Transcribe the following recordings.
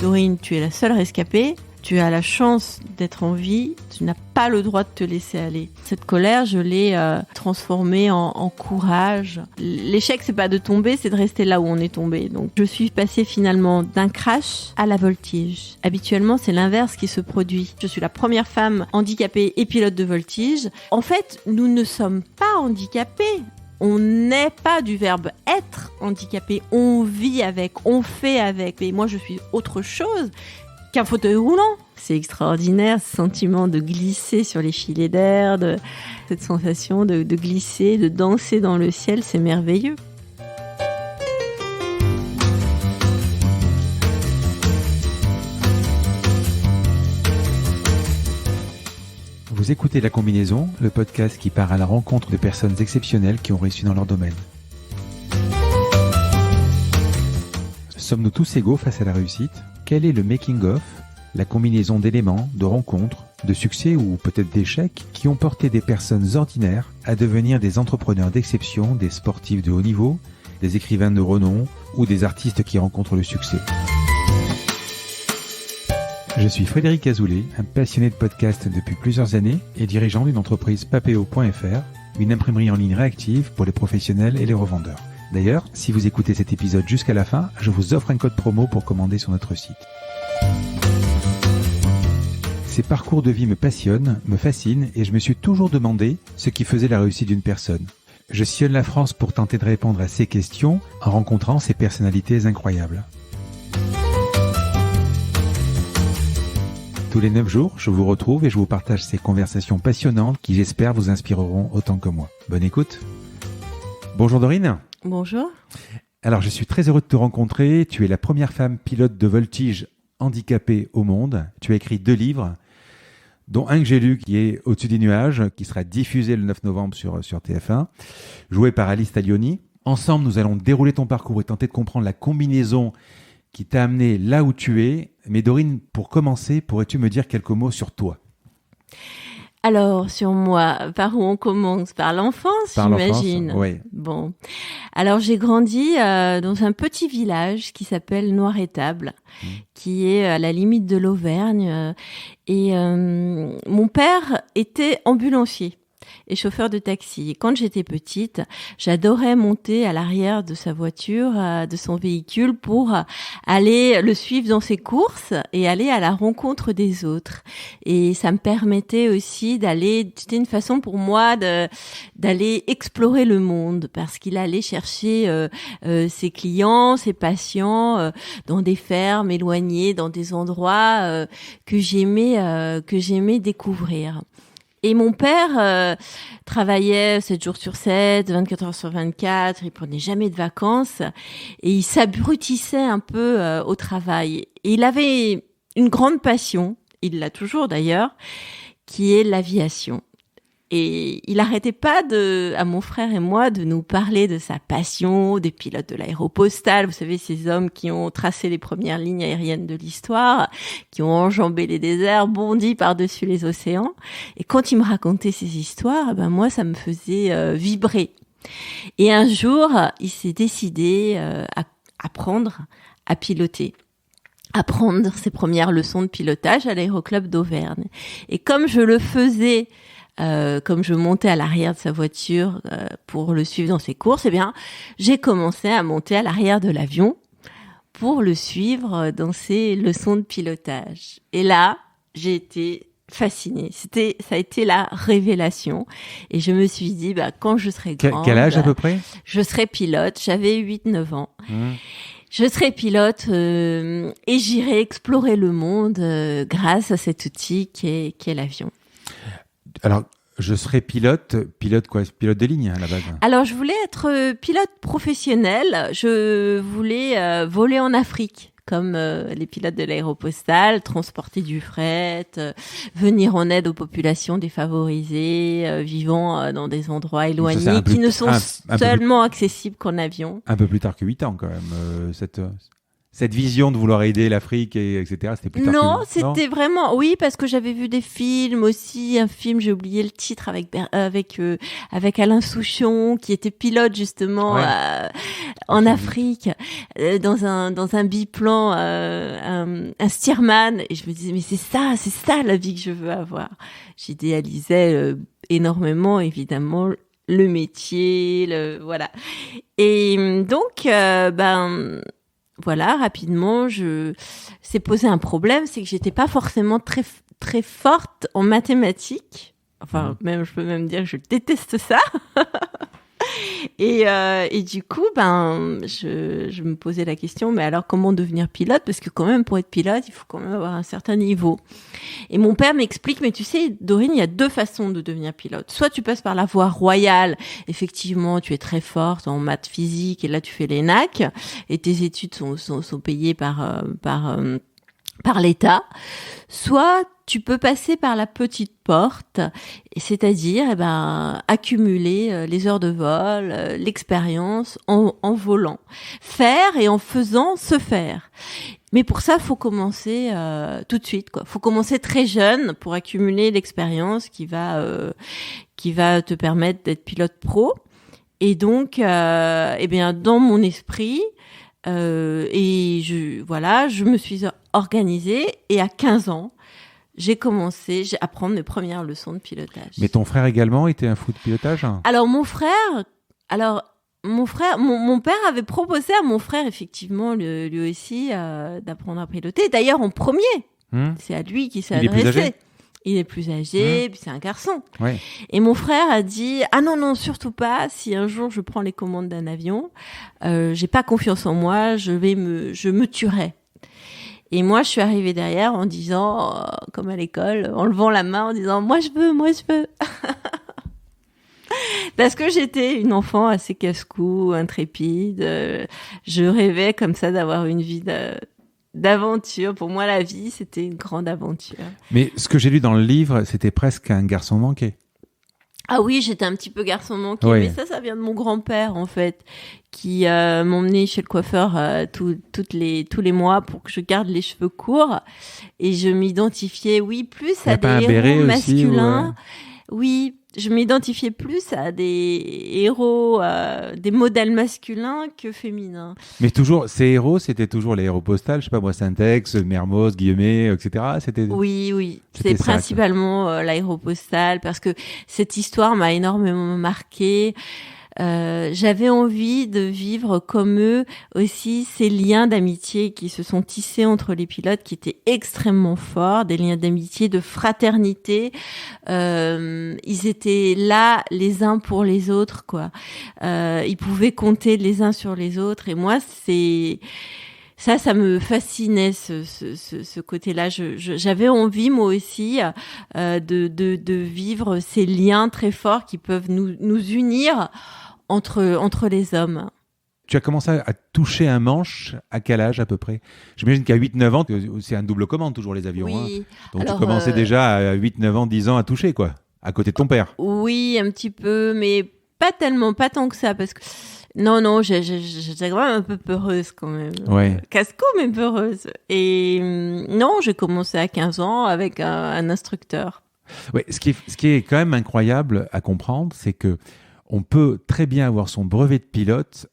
Dorine, tu es la seule rescapée. Tu as la chance d'être en vie, tu n'as pas le droit de te laisser aller. Cette colère, je l'ai transformée en courage. L'échec, c'est pas de tomber, c'est de rester là où on est tombé. Donc, je suis passée finalement d'un crash à la voltige. Habituellement, c'est l'inverse qui se produit. Je suis la première femme handicapée et pilote de voltige. En fait, nous ne sommes pas handicapés. On n'est pas du verbe être handicapé. On vit avec, on fait avec. Et moi, je suis autre chose qu'un fauteuil roulant. C'est extraordinaire, ce sentiment de glisser sur les filets d'air, cette sensation de glisser, de danser dans le ciel, c'est merveilleux. Vous écoutez La Combinaison, le podcast qui part à la rencontre de personnes exceptionnelles qui ont réussi dans leur domaine. Sommes-nous tous égaux face à la réussite ? Quel est le making-of, la combinaison d'éléments, de rencontres, de succès ou peut-être d'échecs qui ont porté des personnes ordinaires à devenir des entrepreneurs d'exception, des sportifs de haut niveau, des écrivains de renom ou des artistes qui rencontrent le succès ? Je suis Frédéric Azoulay, un passionné de podcast depuis plusieurs années et dirigeant d'une entreprise Papéo.fr, une imprimerie en ligne réactive pour les professionnels et les revendeurs. D'ailleurs, si vous écoutez cet épisode jusqu'à la fin, je vous offre un code promo pour commander sur notre site. Ces parcours de vie me passionnent, me fascinent et je me suis toujours demandé ce qui faisait la réussite d'une personne. Je sillonne la France pour tenter de répondre à ces questions en rencontrant ces personnalités incroyables. Tous les 9 jours, je vous retrouve et je vous partage ces conversations passionnantes qui, j'espère, vous inspireront autant que moi. Bonne écoute. Bonjour Dorine. Bonjour. Alors, je suis très heureux de te rencontrer. Tu es la première femme pilote de voltige handicapée au monde. Tu as écrit 2 livres, dont un que j'ai lu qui est Au-dessus des nuages, qui sera diffusé le 9 novembre sur TF1, joué par Alice Taglioni. Ensemble, nous allons dérouler ton parcours et tenter de comprendre la combinaison qui t'a amené là où tu es. Mais Dorine, pour commencer, pourrais-tu me dire quelques mots sur toi ? Alors, sur moi, par où on commence ? Par l'enfance, j'imagine. Oui. Bon. Alors, j'ai grandi dans un petit village qui s'appelle Noir-Étable, qui est à la limite de l'Auvergne. Et mon père était ambulancier et chauffeur de taxi. Et quand j'étais petite, j'adorais monter à l'arrière de sa voiture, de son véhicule, pour aller le suivre dans ses courses et aller à la rencontre des autres. Et ça me permettait aussi d'aller, c'était une façon pour moi d'aller explorer le monde, parce qu'il allait chercher ses clients, ses patients dans des fermes éloignées, dans des endroits que j'aimais découvrir. Et mon père travaillait 7 jours sur 7, 24 heures sur 24, il prenait jamais de vacances et il s'abrutissait un peu au travail. Et il avait une grande passion, il l'a toujours d'ailleurs, qui est l'aviation. Et il n'arrêtait pas à mon frère et moi, de nous parler de sa passion, des pilotes de l'Aéropostale, vous savez, ces hommes qui ont tracé les premières lignes aériennes de l'histoire, qui ont enjambé les déserts, bondi par-dessus les océans. Et quand il me racontait ces histoires, moi, ça me faisait vibrer. Et un jour, il s'est décidé à apprendre à piloter, à prendre ses premières leçons de pilotage à l'aéroclub d'Auvergne. Et comme je le faisais, comme je montais à l'arrière de sa voiture pour le suivre dans ses courses, j'ai commencé à monter à l'arrière de l'avion pour le suivre dans ses leçons de pilotage. Et là, j'ai été fascinée. Ça a été la révélation. Et je me suis dit, quand je serai grande... Quel âge à peu près ? Je serai pilote. J'avais 8-9 ans. Je serai pilote et j'irai explorer le monde grâce à cet outil qui est l'avion. Alors, je serais pilote quoi ? Pilote de ligne à la base. Alors, je voulais être pilote professionnel. Je voulais voler en Afrique, comme les pilotes de l'Aéropostale, transporter du fret, venir en aide aux populations défavorisées, vivant dans des endroits éloignés, qui ne sont seulement accessibles qu'en avion. Un peu plus tard que 8 ans, quand même. cette vision de vouloir aider l'Afrique, etc. C'était plus tard Non, c'était vraiment... Oui, parce que j'avais vu des films aussi. Un film, j'ai oublié le titre, avec Alain Souchon, qui était pilote justement en Afrique, dans un biplan, un steerman. Et je me disais, mais c'est ça la vie que je veux avoir. J'idéalisais énormément, évidemment, le métier, voilà. Et donc, voilà, rapidement, s'est posé un problème, c'est que j'étais pas forcément très très forte en mathématiques. Enfin, je peux même dire que je déteste ça. Et du coup, je me posais la question, mais alors comment devenir pilote? Parce que quand même, pour être pilote, il faut quand même avoir un certain niveau. Et mon père m'explique, mais tu sais, Dorine, il y a 2 façons de devenir pilote. Soit tu passes par la voie royale, effectivement, tu es très forte en maths, physique, et là tu fais l'ENAC, et tes études sont payées par l'État. Soit tu peux passer par la petite porte, c'est-à-dire accumuler les heures de vol, l'expérience en volant. Faire et en faisant se faire. Mais pour ça, faut commencer tout de suite, quoi. Faut commencer très jeune pour accumuler l'expérience qui va te permettre d'être pilote pro. Et donc, dans mon esprit, je me suis organisée et à 15 ans, j'ai commencé à prendre mes premières leçons de pilotage. Mais ton frère également était un fou de pilotage? Alors mon père avait proposé à mon frère effectivement lui aussi d'apprendre à piloter. D'ailleurs en premier, c'est à lui qui s'est adressé. Il est plus âgé, puis c'est un garçon. Ouais. Et mon frère a dit « Ah non, surtout pas. Si un jour je prends les commandes d'un avion, j'ai pas confiance en moi, je me tuerai. » Et moi, je suis arrivée derrière en disant, comme à l'école, en levant la main, en disant « Moi, je veux. » Parce que j'étais une enfant assez casse-cou, intrépide. Je rêvais comme ça d'avoir une vie d'aventure. Pour moi, la vie, c'était une grande aventure. Mais ce que j'ai lu dans le livre, c'était presque un garçon manqué. Ah oui, j'étais un petit peu garçon manqué, oui. Mais ça vient de mon grand-père, en fait, qui m'emmenait chez le coiffeur tous les mois pour que je garde les cheveux courts. Et je m'identifiais, plus à des héros masculins. Oui, je m'identifiais plus à des héros, des modèles masculins que féminins. Mais toujours, ces héros, c'était toujours les héros postales, je sais pas moi, Saint-Ex, Mermoz, Guillemet, etc. Oui. C'est principalement l'aéropostale parce que cette histoire m'a énormément marquée. J'avais envie de vivre comme eux aussi ces liens d'amitié qui se sont tissés entre les pilotes qui étaient extrêmement forts, des liens d'amitié, de fraternité. Ils étaient là les uns pour les autres, quoi. Ils pouvaient compter les uns sur les autres. Et moi, ça me fascinait ce côté-là. J'avais envie moi aussi de vivre ces liens très forts qui peuvent nous unir entre les hommes. Tu as commencé à toucher un manche à quel âge à peu près? J'imagine qu'à 8-9 ans, c'est un double commande toujours les avions. Oui. Donc tu commençais déjà à 8-9 ans, 10 ans à toucher, quoi, à côté de ton père. Oui, un petit peu, mais pas tant que ça, parce que non, j'étais quand même un peu peureuse quand même. Ouais. Casse-cou, mais peureuse. Et non, j'ai commencé à 15 ans avec un instructeur. Ouais, ce qui est quand même incroyable à comprendre, c'est que on peut très bien avoir son brevet de pilote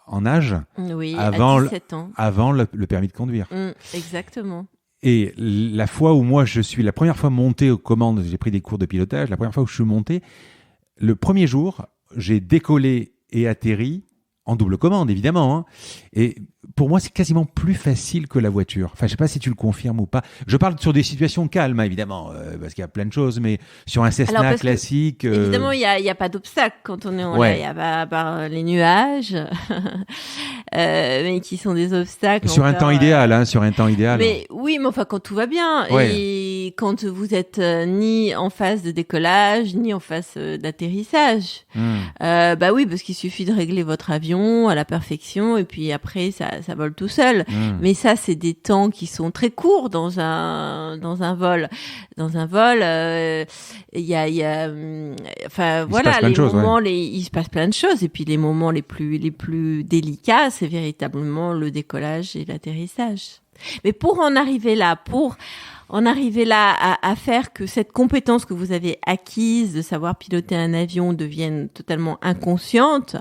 en âge à 17 ans. Avant le permis de conduire. Exactement. Et la fois où moi je suis la première fois monté aux commandes, j'ai pris des cours de pilotage, la première fois où je suis monté, le premier jour, j'ai décollé et atterri en double commande, évidemment. Et pour moi, c'est quasiment plus facile que la voiture. Enfin, je sais pas si tu le confirmes ou pas. Je parle sur des situations calmes, évidemment, parce qu'il y a plein de choses, mais sur un Cessna classique... Évidemment, il y a pas d'obstacle quand on est en l'air. Il y a pas à part les nuages, mais qui sont des obstacles. Sur un temps idéal, sur un temps idéal. Mais oui, mais enfin, quand tout va bien. Ouais. Et puis quand vous êtes ni en phase de décollage, ni en phase d'atterrissage. Bah oui, parce qu'il suffit de régler votre avion à la perfection et puis après ça vole tout seul. Mais ça, c'est des temps qui sont très courts dans un vol. Dans un vol, il y a enfin voilà, les moments, il se passe plein de choses et puis les moments les plus délicats, c'est véritablement le décollage et l'atterrissage. Mais pour en arriver là, à faire que cette compétence que vous avez acquise de savoir piloter un avion devienne totalement inconsciente,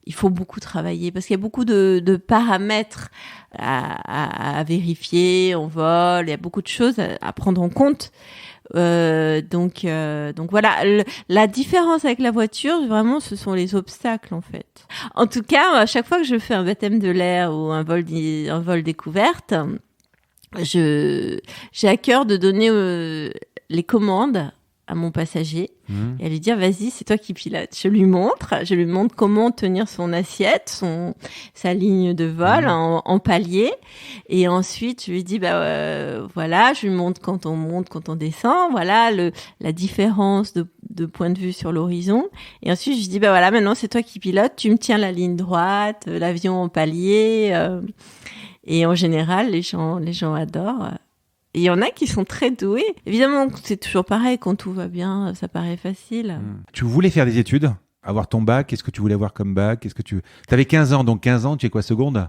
il faut beaucoup travailler parce qu'il y a beaucoup de paramètres à vérifier en vol, il y a beaucoup de choses à prendre en compte. Donc voilà, la différence avec la voiture, vraiment, ce sont les obstacles en fait. En tout cas, à chaque fois que je fais un baptême de l'air ou un vol découverte, j'ai à cœur de donner les commandes à mon passager et à lui dire vas-y, c'est toi qui pilotes. Je lui montre comment tenir son assiette, sa ligne de vol en palier, et ensuite je lui dis voilà, je lui montre quand on monte, quand on descend, voilà la différence de point de vue sur l'horizon, et ensuite je lui dis voilà, maintenant c'est toi qui pilotes, tu me tiens la ligne droite, l'avion en palier, et en général les gens adorent. Il y en a qui sont très doués. Évidemment, c'est toujours pareil. Quand tout va bien, ça paraît facile. Tu voulais faire des études, avoir ton bac. Qu'est-ce que tu voulais avoir comme bac? T'avais 15 ans, donc 15 ans, tu es quoi, seconde?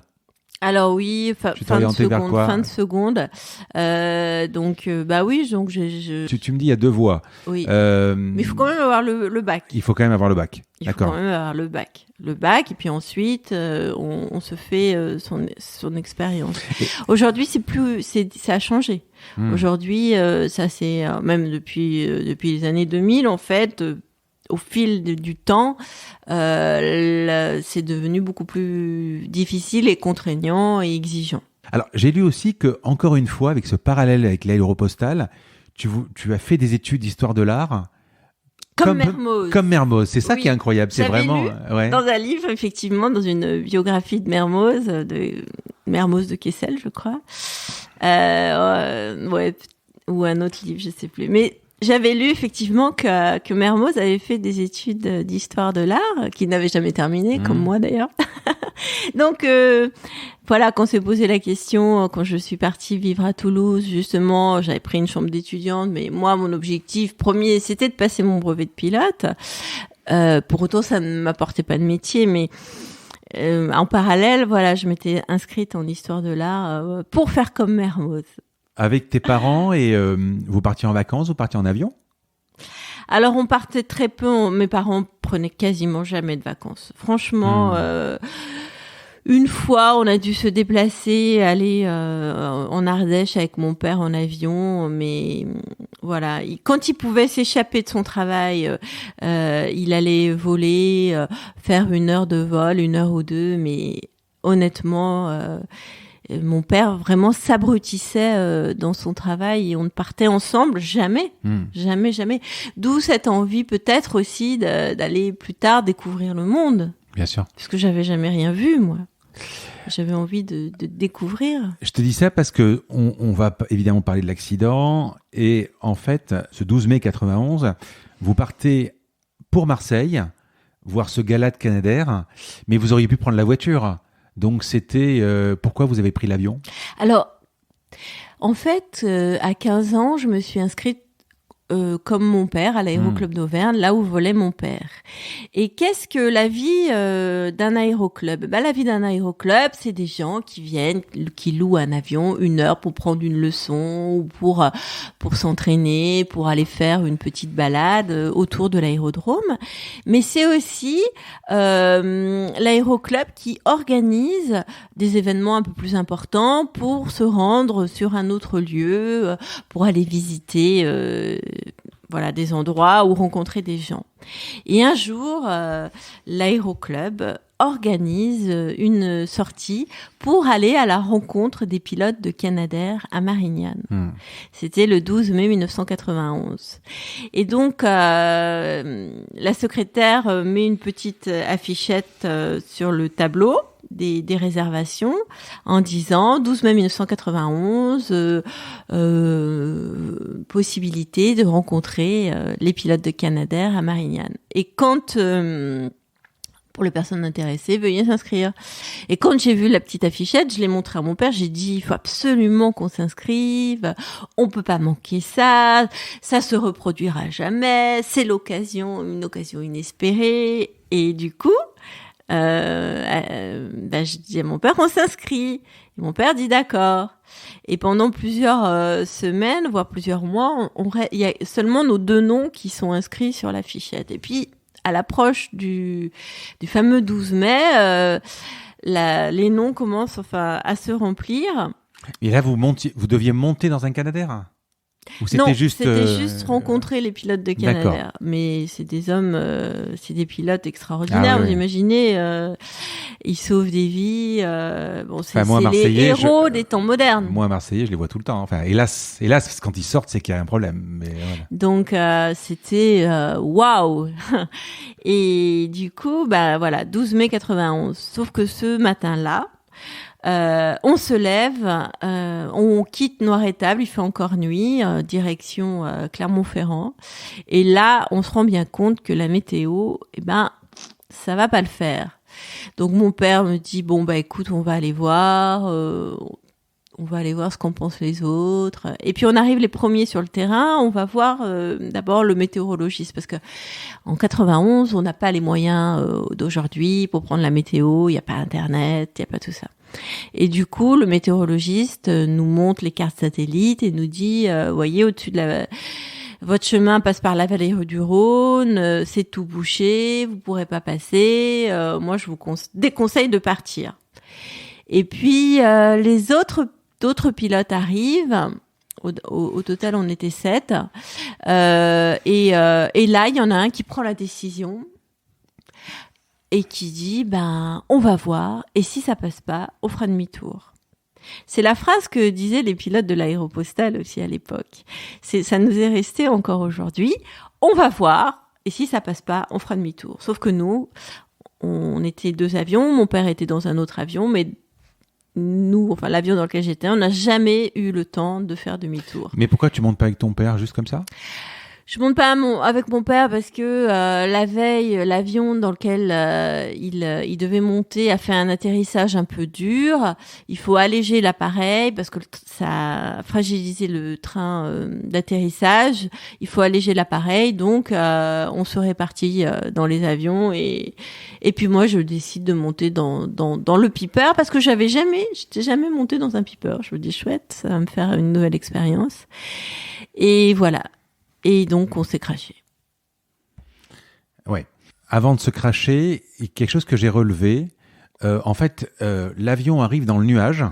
Alors oui, fin de seconde. Oui, donc Tu me dis il y a deux voies. Oui. Mais il faut quand même avoir le bac. Il faut quand même avoir le bac. D'accord. Il faut quand même avoir le bac. Le bac, et puis ensuite, on se fait son expérience. Aujourd'hui, ça a changé. Aujourd'hui, ça c'est même depuis les années 2000 en fait. Au fil du temps, c'est devenu beaucoup plus difficile et contraignant et exigeant. Alors, j'ai lu aussi que, encore une fois, avec ce parallèle avec l'Aéropostale, tu as fait des études d'histoire de l'art. Comme Mermoz, c'est ça qui est incroyable. C'est vraiment lu dans un livre, effectivement, dans une biographie de Mermoz de Kessel, je crois, ou un autre livre, je sais plus. Mais j'avais lu effectivement que Mermoz avait fait des études d'histoire de l'art, qu'il n'avait jamais terminé, comme moi d'ailleurs. Donc voilà, quand on s'est posé la question, quand je suis partie vivre à Toulouse, justement, j'avais pris une chambre d'étudiante, mais moi, mon objectif premier, c'était de passer mon brevet de pilote. Pour autant, ça ne m'apportait pas de métier, mais en parallèle, voilà, je m'étais inscrite en histoire de l'art pour faire comme Mermoz. Avec tes parents, et vous partiez en vacances, vous partiez en avion? Alors, on partait très peu. Mes parents prenaient quasiment jamais de vacances. Franchement, une fois, on a dû se déplacer, aller en Ardèche avec mon père en avion. Mais voilà, quand il pouvait s'échapper de son travail, il allait voler, faire 1 heure de vol, 1 heure ou 2. Mais honnêtement... mon père vraiment s'abrutissait dans son travail et on ne partait ensemble jamais. Jamais. D'où cette envie peut-être aussi d'aller plus tard découvrir le monde. Bien sûr. Parce que j'avais jamais rien vu, moi. J'avais envie de découvrir. Je te dis ça parce que on va évidemment parler de l'accident, et en fait, ce 12 mai 91, vous partez pour Marseille, voir ce gala de Canadair, mais vous auriez pu prendre la voiture. Donc, c'était... pourquoi vous avez pris l'avion? Alors, en fait, à 15 ans, je me suis inscrite comme mon père à l'aéroclub d'Auvergne, là où volait mon père. Et qu'est-ce que la vie d'un aéroclub? La vie d'un aéroclub, c'est des gens qui viennent, qui louent un avion 1 heure pour prendre une leçon ou pour s'entraîner, pour aller faire une petite balade autour de l'aérodrome. Mais c'est aussi l'aéroclub qui organise des événements un peu plus importants pour se rendre sur un autre lieu, pour aller visiter des endroits ou rencontrer des gens. Et un jour, l'aéroclub organise une sortie pour aller à la rencontre des pilotes de Canadair à Marignane. C'était le 12 mai 1991. Et donc, la secrétaire met une petite affichette sur le tableau des réservations en disant 12 mai 1991, possibilité de rencontrer les pilotes de Canadair à Marignane. Et quand pour les personnes intéressées, veuillez s'inscrire. Et quand j'ai vu la petite affichette, je l'ai montrée à mon père, j'ai dit, il faut absolument qu'on s'inscrive, on peut pas manquer ça se reproduira jamais, c'est une occasion inespérée. Et du coup, je dis à mon père qu'on s'inscrit. Et mon père dit d'accord. Et pendant plusieurs semaines, voire plusieurs mois, il y a seulement nos 2 noms qui sont inscrits sur la fichette. Et puis, à l'approche du fameux 12 mai, les noms commencent à se remplir. Et là, vous deviez monter dans un Canadair ? Ou c'était juste rencontrer les pilotes de Canadair. D'accord. Mais c'est des hommes, c'est des pilotes extraordinaires. Ah, Vous ouais. imaginez, ils sauvent des vies. C'est les héros des temps modernes. Moi, Marseillais, je les vois tout le temps. Enfin, hélas, quand ils sortent, c'est qu'il y a un problème. Mais voilà. Donc, c'était waouh. Et du coup, 12 mai 91. Sauf que ce matin-là, on se lève, on quitte Noiretable, il fait encore nuit, direction Clermont-Ferrand. Et là, on se rend bien compte que la météo, ça va pas le faire. Donc mon père me dit, écoute, on va aller voir ce qu'en pensent les autres. Et puis on arrive les premiers sur le terrain, on va voir d'abord le météorologiste, parce que en 91, on n'a pas les moyens d'aujourd'hui pour prendre la météo, il n'y a pas Internet, il n'y a pas tout ça. Et du coup, le météorologiste nous montre les cartes satellites et nous dit, voyez, au-dessus de votre chemin passe par la vallée du Rhône, c'est tout bouché, vous pourrez pas passer. Moi, je vous déconseille de partir. Et puis, d'autres pilotes arrivent. Au total, on était 7. Et là, il y en a un qui prend la décision et qui dit, on va voir, et si ça passe pas, on fera demi-tour. C'est la phrase que disaient les pilotes de l'Aéropostale aussi à l'époque. Ça nous est resté encore aujourd'hui. On va voir, et si ça passe pas, on fera demi-tour. Sauf que nous, on était 2 avions, mon père était dans un autre avion, mais nous, l'avion dans lequel j'étais, on n'a jamais eu le temps de faire demi-tour. Mais pourquoi tu montes pas avec ton père, juste comme ça ? Je monte pas avec mon père parce que la veille, l'avion dans lequel il devait monter a fait un atterrissage un peu dur. Il faut alléger l'appareil parce que ça a fragilisé le train d'atterrissage. Il faut alléger l'appareil, donc on se répartit dans les avions et puis moi je décide de monter dans le Piper parce que j'étais jamais montée dans un Piper. Je me dis chouette, ça va me faire une nouvelle expérience. Et voilà. Et donc, on s'est crashé. Ouais. Avant de se crasher, quelque chose que j'ai relevé, l'avion arrive dans le nuage,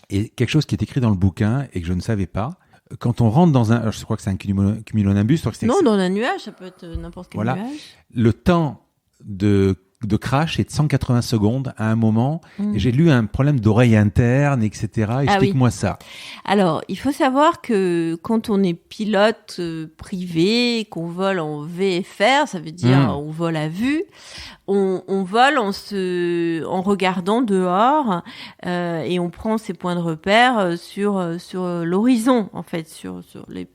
et quelque chose qui est écrit dans le bouquin et que je ne savais pas. Quand on rentre dans je crois que c'est un cumulonimbus. Non, dans un nuage, ça peut être n'importe quel nuage. Le temps de crash est de 180 secondes à un moment. Et j'ai lu un problème d'oreille interne, etc. Explique-moi ça. Alors, il faut savoir que quand on est pilote privé, qu'on vole en VFR, ça veut dire on vole à vue, on vole en regardant dehors et on prend ses points de repère sur l'horizon, en fait, sur les...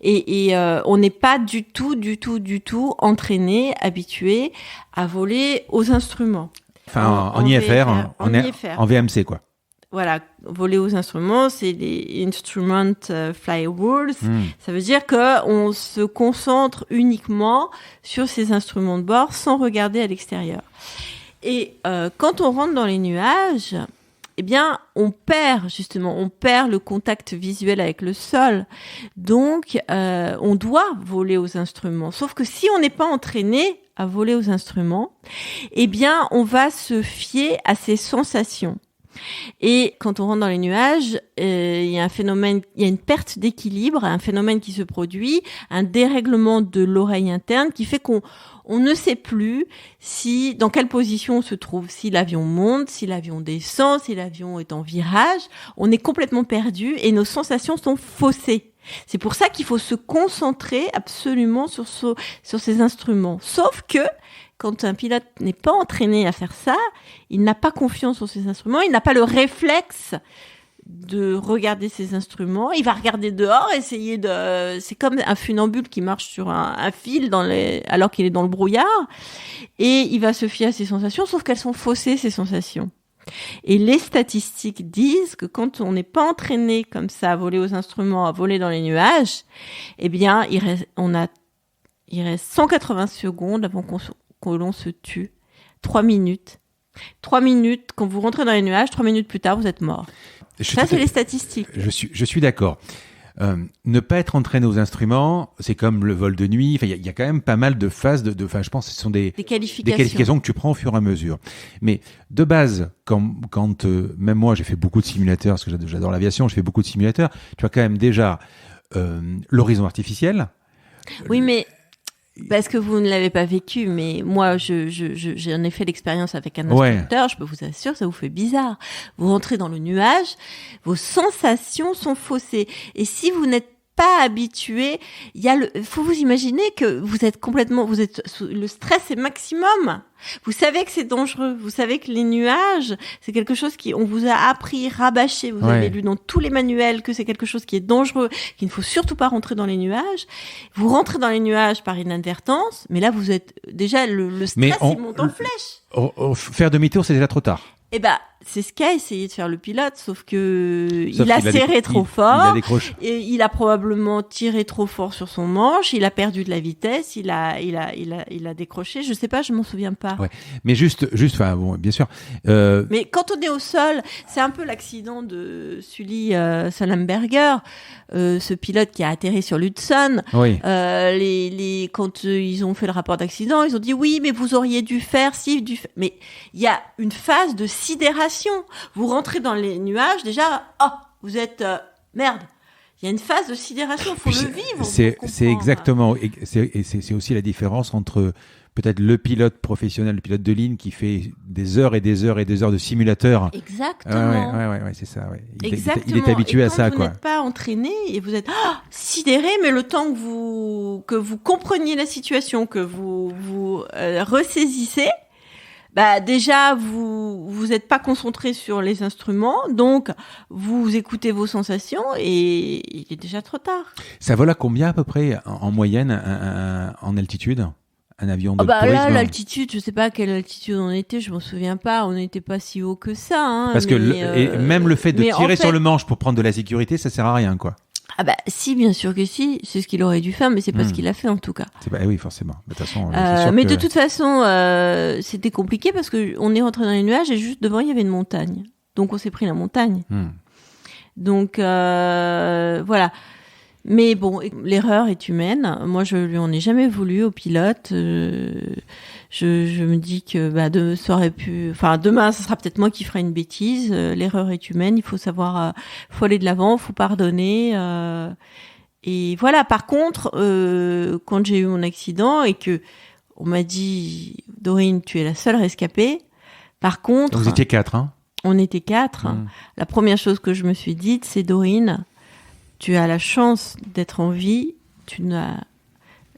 Et on n'est pas du tout entraîné, habitué à voler aux instruments. Enfin, en IFR, en VMC, quoi. Voilà, voler aux instruments, c'est les Instrument Fly Rules. Ça veut dire qu'on se concentre uniquement sur ces instruments de bord sans regarder à l'extérieur. Et quand on rentre dans les nuages, eh bien, on perd le contact visuel avec le sol. Donc, on doit voler aux instruments. Sauf que si on n'est pas entraîné à voler aux instruments, eh bien, on va se fier à ses sensations. Et quand on rentre dans les nuages, il y a un phénomène, il y a une perte d'équilibre, un phénomène qui se produit, un dérèglement de l'oreille interne qui fait qu'on ne sait plus dans quelle position on se trouve, si l'avion monte, si l'avion descend, si l'avion est en virage. On est complètement perdu et nos sensations sont faussées. C'est pour ça qu'il faut se concentrer absolument sur ces instruments. Sauf que quand un pilote n'est pas entraîné à faire ça, il n'a pas confiance en ses instruments, il n'a pas le réflexe de regarder ses instruments. Il va regarder dehors, c'est comme un funambule qui marche sur un fil alors qu'il est dans le brouillard, et il va se fier à ses sensations, sauf qu'elles sont faussées, ces sensations. Et les statistiques disent que quand on n'est pas entraîné comme ça à voler aux instruments, à voler dans les nuages, eh bien, il reste 180 secondes avant que l'on se tue. 3 minutes. 3 minutes, quand vous rentrez dans les nuages, 3 minutes plus tard, vous êtes mort. Ça, c'est les statistiques. Je suis d'accord. Ne pas être entraîné aux instruments, c'est comme le vol de nuit. Enfin, il y a quand même pas mal de phases je pense que ce sont des qualifications que tu prends au fur et à mesure. Mais de base, quand même moi, j'ai fait beaucoup de simulateurs, parce que j'adore l'aviation, j'ai fait beaucoup de simulateurs, tu as quand même déjà l'horizon artificiel. Oui, mais parce que vous ne l'avez pas vécu, mais moi, j'en ai fait l'expérience avec un instructeur. Je peux vous assurer, ça vous fait bizarre. Vous rentrez dans le nuage, vos sensations sont faussées. Et si vous n'êtes pas habitué, faut vous imaginer que le stress est maximum. Vous savez que c'est dangereux. Vous savez que les nuages, c'est quelque chose on vous a appris, rabâché. Vous avez lu dans tous les manuels que c'est quelque chose qui est dangereux, qu'il ne faut surtout pas rentrer dans les nuages. Vous rentrez dans les nuages par inadvertance, mais là, vous êtes déjà, le stress, il monte en flèche. Faire demi-tour, c'est déjà trop tard. Eh ben, c'est ce qu'a essayé de faire le pilote, sauf il a serré trop fort, et il a probablement tiré trop fort sur son manche, il a perdu de la vitesse, il a décroché, je sais pas, je m'en souviens pas. Ouais. Mais juste, enfin, bon, bien sûr. Mais quand on est au sol, c'est un peu l'accident de Sully Sullenberger, ce pilote qui a atterri sur l'Hudson. Oui. Quand ils ont fait le rapport d'accident, ils ont dit oui, mais vous auriez dû faire mais il y a une phase de sidération. Vous rentrez dans les nuages, déjà, vous êtes merde. Il y a une phase de sidération, il faut le vivre. C'est exactement, et c'est aussi la différence entre peut-être le pilote professionnel, le pilote de ligne qui fait des heures et des heures et des heures de simulateur. Exactement. Ouais, c'est ça. Ouais. Exactement. Il est habitué à ça, quoi. Vous n'êtes pas entraîné et vous êtes sidéré, mais le temps que vous compreniez la situation, que vous ressaisissez. Déjà, vous n'êtes pas concentré sur les instruments, donc vous écoutez vos sensations et il est déjà trop tard. Ça vole à combien à peu près en moyenne en altitude, un avion de tourisme? Là, l'altitude, je sais pas à quelle altitude on était, je m'en souviens pas, on n'était pas si haut que ça. Parce que même le fait de tirer sur le manche pour prendre de la sécurité, ça sert à rien, quoi. Si, bien sûr que si, c'est ce qu'il aurait dû faire, mais c'est pas ce qu'il a fait en tout cas. Oui, forcément. De toute façon, de toute façon, c'était compliqué parce que on est rentré dans les nuages et juste devant il y avait une montagne, donc on s'est pris la montagne. Donc voilà. Mais bon, l'erreur est humaine. Moi, je lui en ai jamais voulu au pilote. Je me dis que ça aurait pu. Enfin, demain, ça sera peut-être moi qui ferai une bêtise. L'erreur est humaine. Il faut savoir, faut aller de l'avant, faut pardonner. Et voilà. Par contre, quand j'ai eu mon accident et que on m'a dit, Dorine, tu es la seule rescapée. Par contre, vous étiez 4, hein? On était 4. La première chose que je me suis dite, c'est Dorine. Tu as la chance d'être en vie,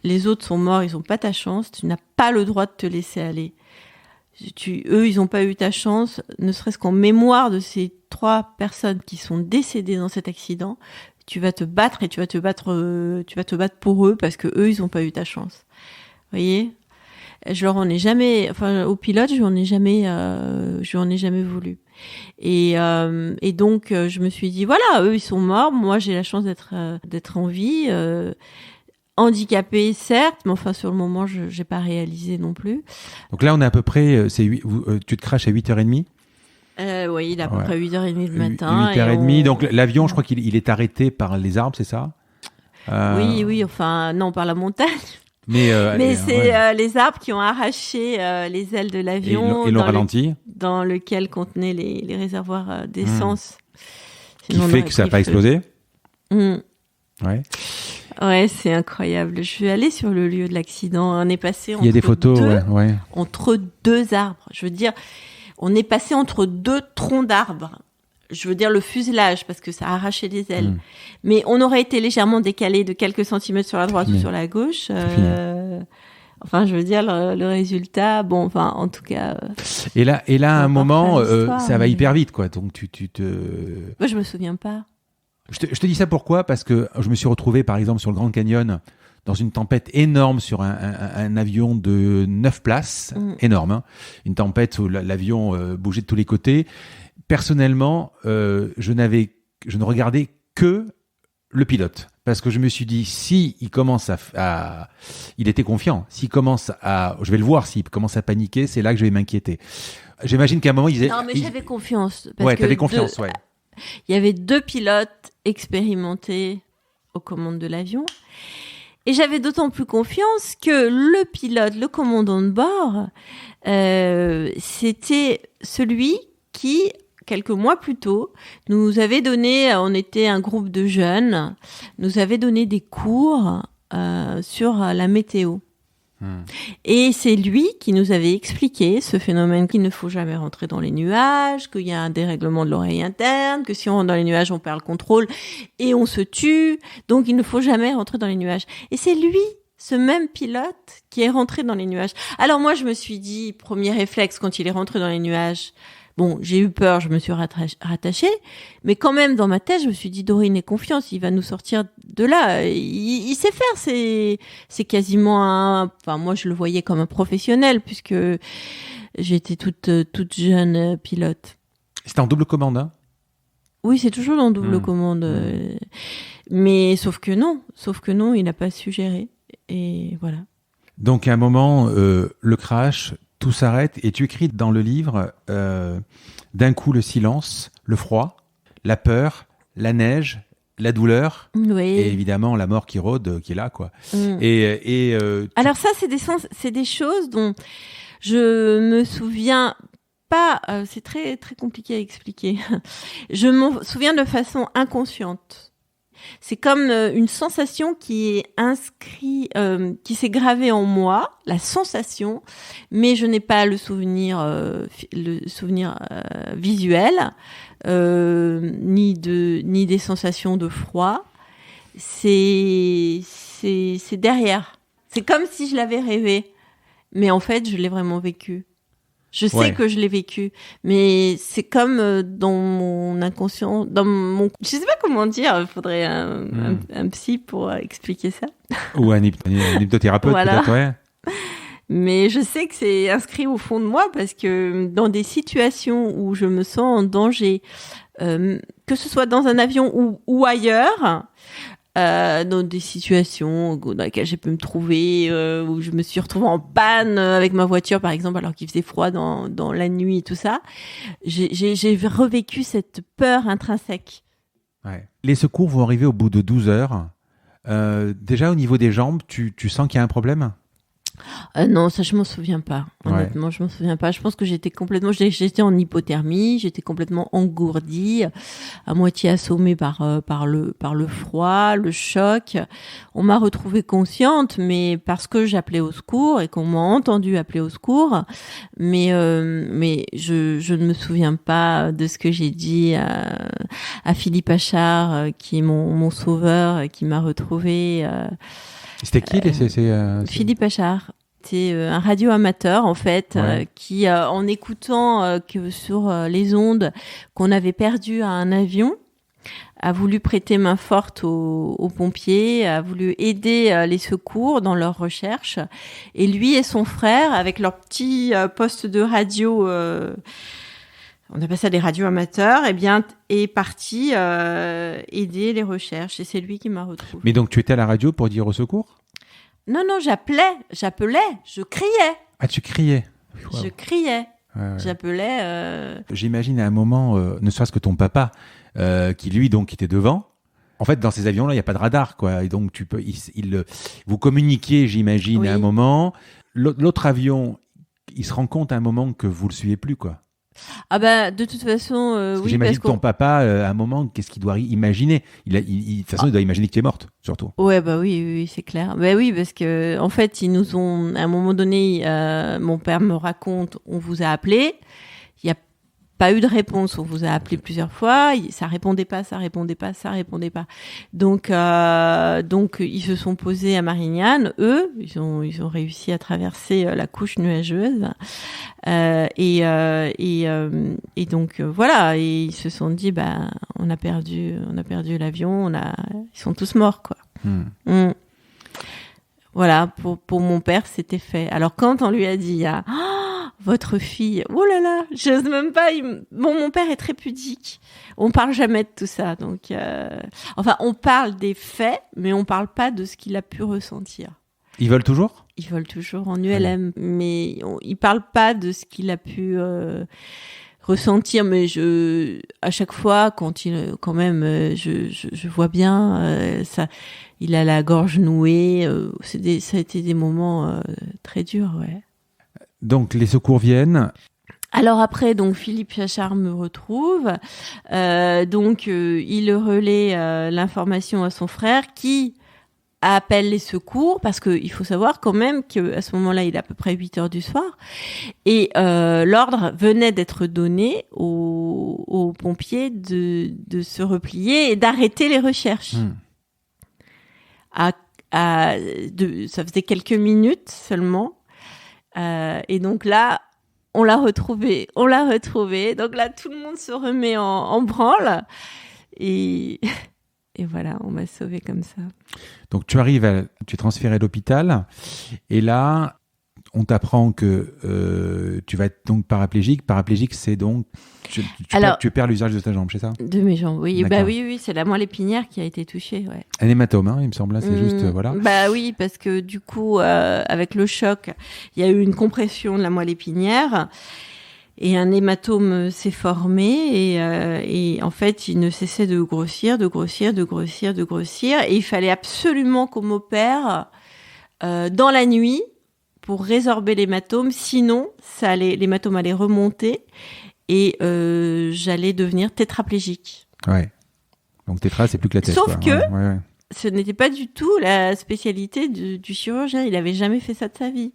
les autres sont morts, ils n'ont pas ta chance, tu n'as pas le droit de te laisser aller. Eux, ils n'ont pas eu ta chance, ne serait-ce qu'en mémoire de ces 3 personnes qui sont décédées dans cet accident, tu vas te battre et tu vas te battre pour eux parce que eux, ils n'ont pas eu ta chance. Vous voyez ? Je leur en ai jamais, au pilote, je lui en ai jamais voulu. Et donc, je me suis dit, voilà, eux, ils sont morts. Moi, j'ai la chance d'être en vie, handicapée, certes, mais sur le moment, j'ai pas réalisé non plus. Donc là, on est à peu près, tu te crashes à 8h30? Oui, il est à peu près 8h30 le matin. 8h30. Donc l'avion, je crois qu'il est arrêté par les arbres, c'est ça? Oui, non, par la montagne. Mais c'est les arbres qui ont arraché les ailes de l'avion et l'ont ralenti, dans lequel contenaient les réservoirs d'essence. Qui fait que ça n'a pas explosé. Ouais. Ouais, c'est incroyable. Je suis allée sur le lieu de l'accident. On est passé Il y a des photos, entre deux arbres. Je veux dire, on est passé entre deux troncs d'arbres. Je veux dire le fuselage, parce que ça a arraché les ailes. Mais on aurait été légèrement décalé de quelques centimètres sur la droite ou sur la gauche. Enfin, je veux dire, le résultat, bon, enfin, en tout cas... Et là, à un moment, ça va hyper vite, quoi. Donc, Moi, je me souviens pas. Je te dis ça pourquoi ? Parce que je me suis retrouvé, par exemple, sur le Grand Canyon, dans une tempête énorme sur un avion de 9 places. Énorme, hein. Une tempête où l'avion bougeait de tous les côtés. Personnellement, je ne regardais que le pilote. Parce que je me suis dit, si il commence il était confiant. Je vais le voir, s'il commence à paniquer, c'est là que je vais m'inquiéter. J'imagine qu'à un moment, il disait... Non, mais j'avais confiance. Ouais, t'avais confiance, ouais. Il y avait 2 pilotes expérimentés aux commandes de l'avion. Et j'avais d'autant plus confiance que le pilote, le commandant de bord, c'était celui qui, quelques mois plus tôt, nous avait donné, on était un groupe de jeunes, nous avait donné des cours sur la météo. Et c'est lui qui nous avait expliqué ce phénomène qu'il ne faut jamais rentrer dans les nuages, qu'il y a un dérèglement de l'oreille interne, que si on rentre dans les nuages, on perd le contrôle et on se tue. Donc, il ne faut jamais rentrer dans les nuages. Et c'est lui, ce même pilote, qui est rentré dans les nuages. Alors moi, je me suis dit, premier réflexe, quand il est rentré dans les nuages, bon, j'ai eu peur, je me suis rattachée, mais quand même, dans ma tête, je me suis dit, Dorine, aie confiance, il va nous sortir de là. Il sait faire, c'est quasiment enfin, moi, je le voyais comme un professionnel, puisque j'étais toute jeune pilote. C'était en double commande, hein ? Oui, c'est toujours en double commande. Mais sauf que non, il n'a pas su gérer. Et voilà. Donc, à un moment, le crash... Tout s'arrête et tu écris dans le livre d'un coup le silence, le froid, la peur, la neige, la douleur et évidemment la mort qui rôde, qui est là, quoi. Alors ça, c'est des choses dont je me souviens pas. C'est très très compliqué à expliquer. Je m'en souviens de façon inconsciente. C'est comme une sensation qui est inscrite, qui s'est gravée en moi, la sensation, mais je n'ai pas le souvenir visuel, ni des sensations de froid. C'est derrière. C'est comme si je l'avais rêvé, mais en fait, je l'ai vraiment vécu. Je sais que je l'ai vécu, mais c'est comme dans mon inconscient, je sais pas comment dire, il faudrait un psy pour expliquer ça. Ou un hypnothérapeute, voilà. Peut-être, ouais. Mais je sais que c'est inscrit au fond de moi parce que dans des situations où je me sens en danger, que ce soit dans un avion ou ailleurs, dans des situations dans lesquelles j'ai pu me trouver, où je me suis retrouvée en panne avec ma voiture, par exemple, alors qu'il faisait froid dans la nuit et tout ça, j'ai revécu cette peur intrinsèque. Ouais. Les secours vont arriver au bout de 12 heures. Déjà, au niveau des jambes, tu sens qu'il y a un problème ? Non, ça je m'en souviens pas. Honnêtement, je m'en souviens pas. Je pense que j'étais en hypothermie, j'étais complètement engourdie, à moitié assommée par le froid, le choc. On m'a retrouvée consciente, mais parce que j'appelais au secours et qu'on m'a entendu appeler au secours. Mais je ne me souviens pas de ce que j'ai dit à Philippe Achard, qui est mon sauveur, qui m'a retrouvée. C'était qui Philippe Achard. C'est un radio amateur en fait, qui en écoutant que sur les ondes qu'on avait perdu à un avion, a voulu prêter main forte aux pompiers, a voulu aider les secours dans leurs recherches. Et lui et son frère, avec leur petit poste de radio, on appelle ça des radios amateurs, est parti aider les recherches. Et c'est lui qui m'a retrouvée. Mais donc tu étais à la radio pour dire au secours ? Non, j'appelais, je criais. Ah, tu criais ? Wow. Je criais. Ouais. J'appelais. J'imagine à un moment, ne serait-ce que ton papa, qui lui donc était devant, En fait, dans ces avions-là, il n'y a pas de radar, quoi. Et donc, vous communiquiez, j'imagine, à un moment. L'autre avion, il se rend compte à un moment que vous le suivez plus, quoi. Ah bah de toute façon, oui. J'imagine que ton papa, à un moment, qu'est-ce qu'il doit imaginer? De toute façon, il doit imaginer que tu es morte, surtout. Ouais, bah oui, c'est clair. Bah oui, parce que en fait, ils nous ont, à un moment donné, mon père me raconte, on vous a appelé, il y a pas eu de réponse, on vous a appelé plusieurs fois, ça répondait pas. Donc ils se sont posés à Marignane, eux, ils ont réussi à traverser la couche nuageuse, et donc voilà, et ils se sont dit, bah on a perdu l'avion, ils sont tous morts, quoi. Voilà, pour mon père, c'était fait. Alors quand on lui a dit, votre fille, oh là là, j'ose même pas. Mon père est très pudique. On parle jamais de tout ça, donc enfin, on parle des faits, mais on parle pas de ce qu'il a pu ressentir. Ils veulent toujours? Ils veulent toujours en ULM, mais ils parlent pas de ce qu'il a pu ressentir. Mais à chaque fois, quand même, je vois bien ça. Il a la gorge nouée. Ça a été des moments très durs, ouais. Donc, les secours viennent. Alors après, donc Philippe Chachard me retrouve. Il relaie l'information à son frère qui appelle les secours, parce qu'il faut savoir quand même qu'à ce moment-là, il est à peu près 8 heures du soir. Et l'ordre venait d'être donné aux pompiers de se replier et d'arrêter les recherches. Ça faisait quelques minutes seulement. Et donc là, on l'a retrouvé. Donc là, tout le monde se remet en branle. Et voilà, on m'a sauvée comme ça. Donc tu es transféré à l'hôpital. Et là, on t'apprend que tu vas être donc paraplégique. Paraplégique, c'est donc... Tu perds l'usage de ta jambe, c'est ça? De mes jambes, oui. Bah oui, c'est la moelle épinière qui a été touchée, ouais. Un hématome, hein, il me semble, là, c'est juste, voilà. Bah oui, parce que du coup, avec le choc, il y a eu une compression de la moelle épinière et un hématome s'est formé et en fait, il ne cessait de grossir et il fallait absolument qu'on m'opère dans la nuit pour résorber l'hématome, sinon l'hématome allait remonter et j'allais devenir tétraplégique. Ouais. Donc tétra, c'est plus que la tête. Sauf quoi. que ce n'était pas du tout la spécialité du chirurgien. Il n'avait jamais fait ça de sa vie.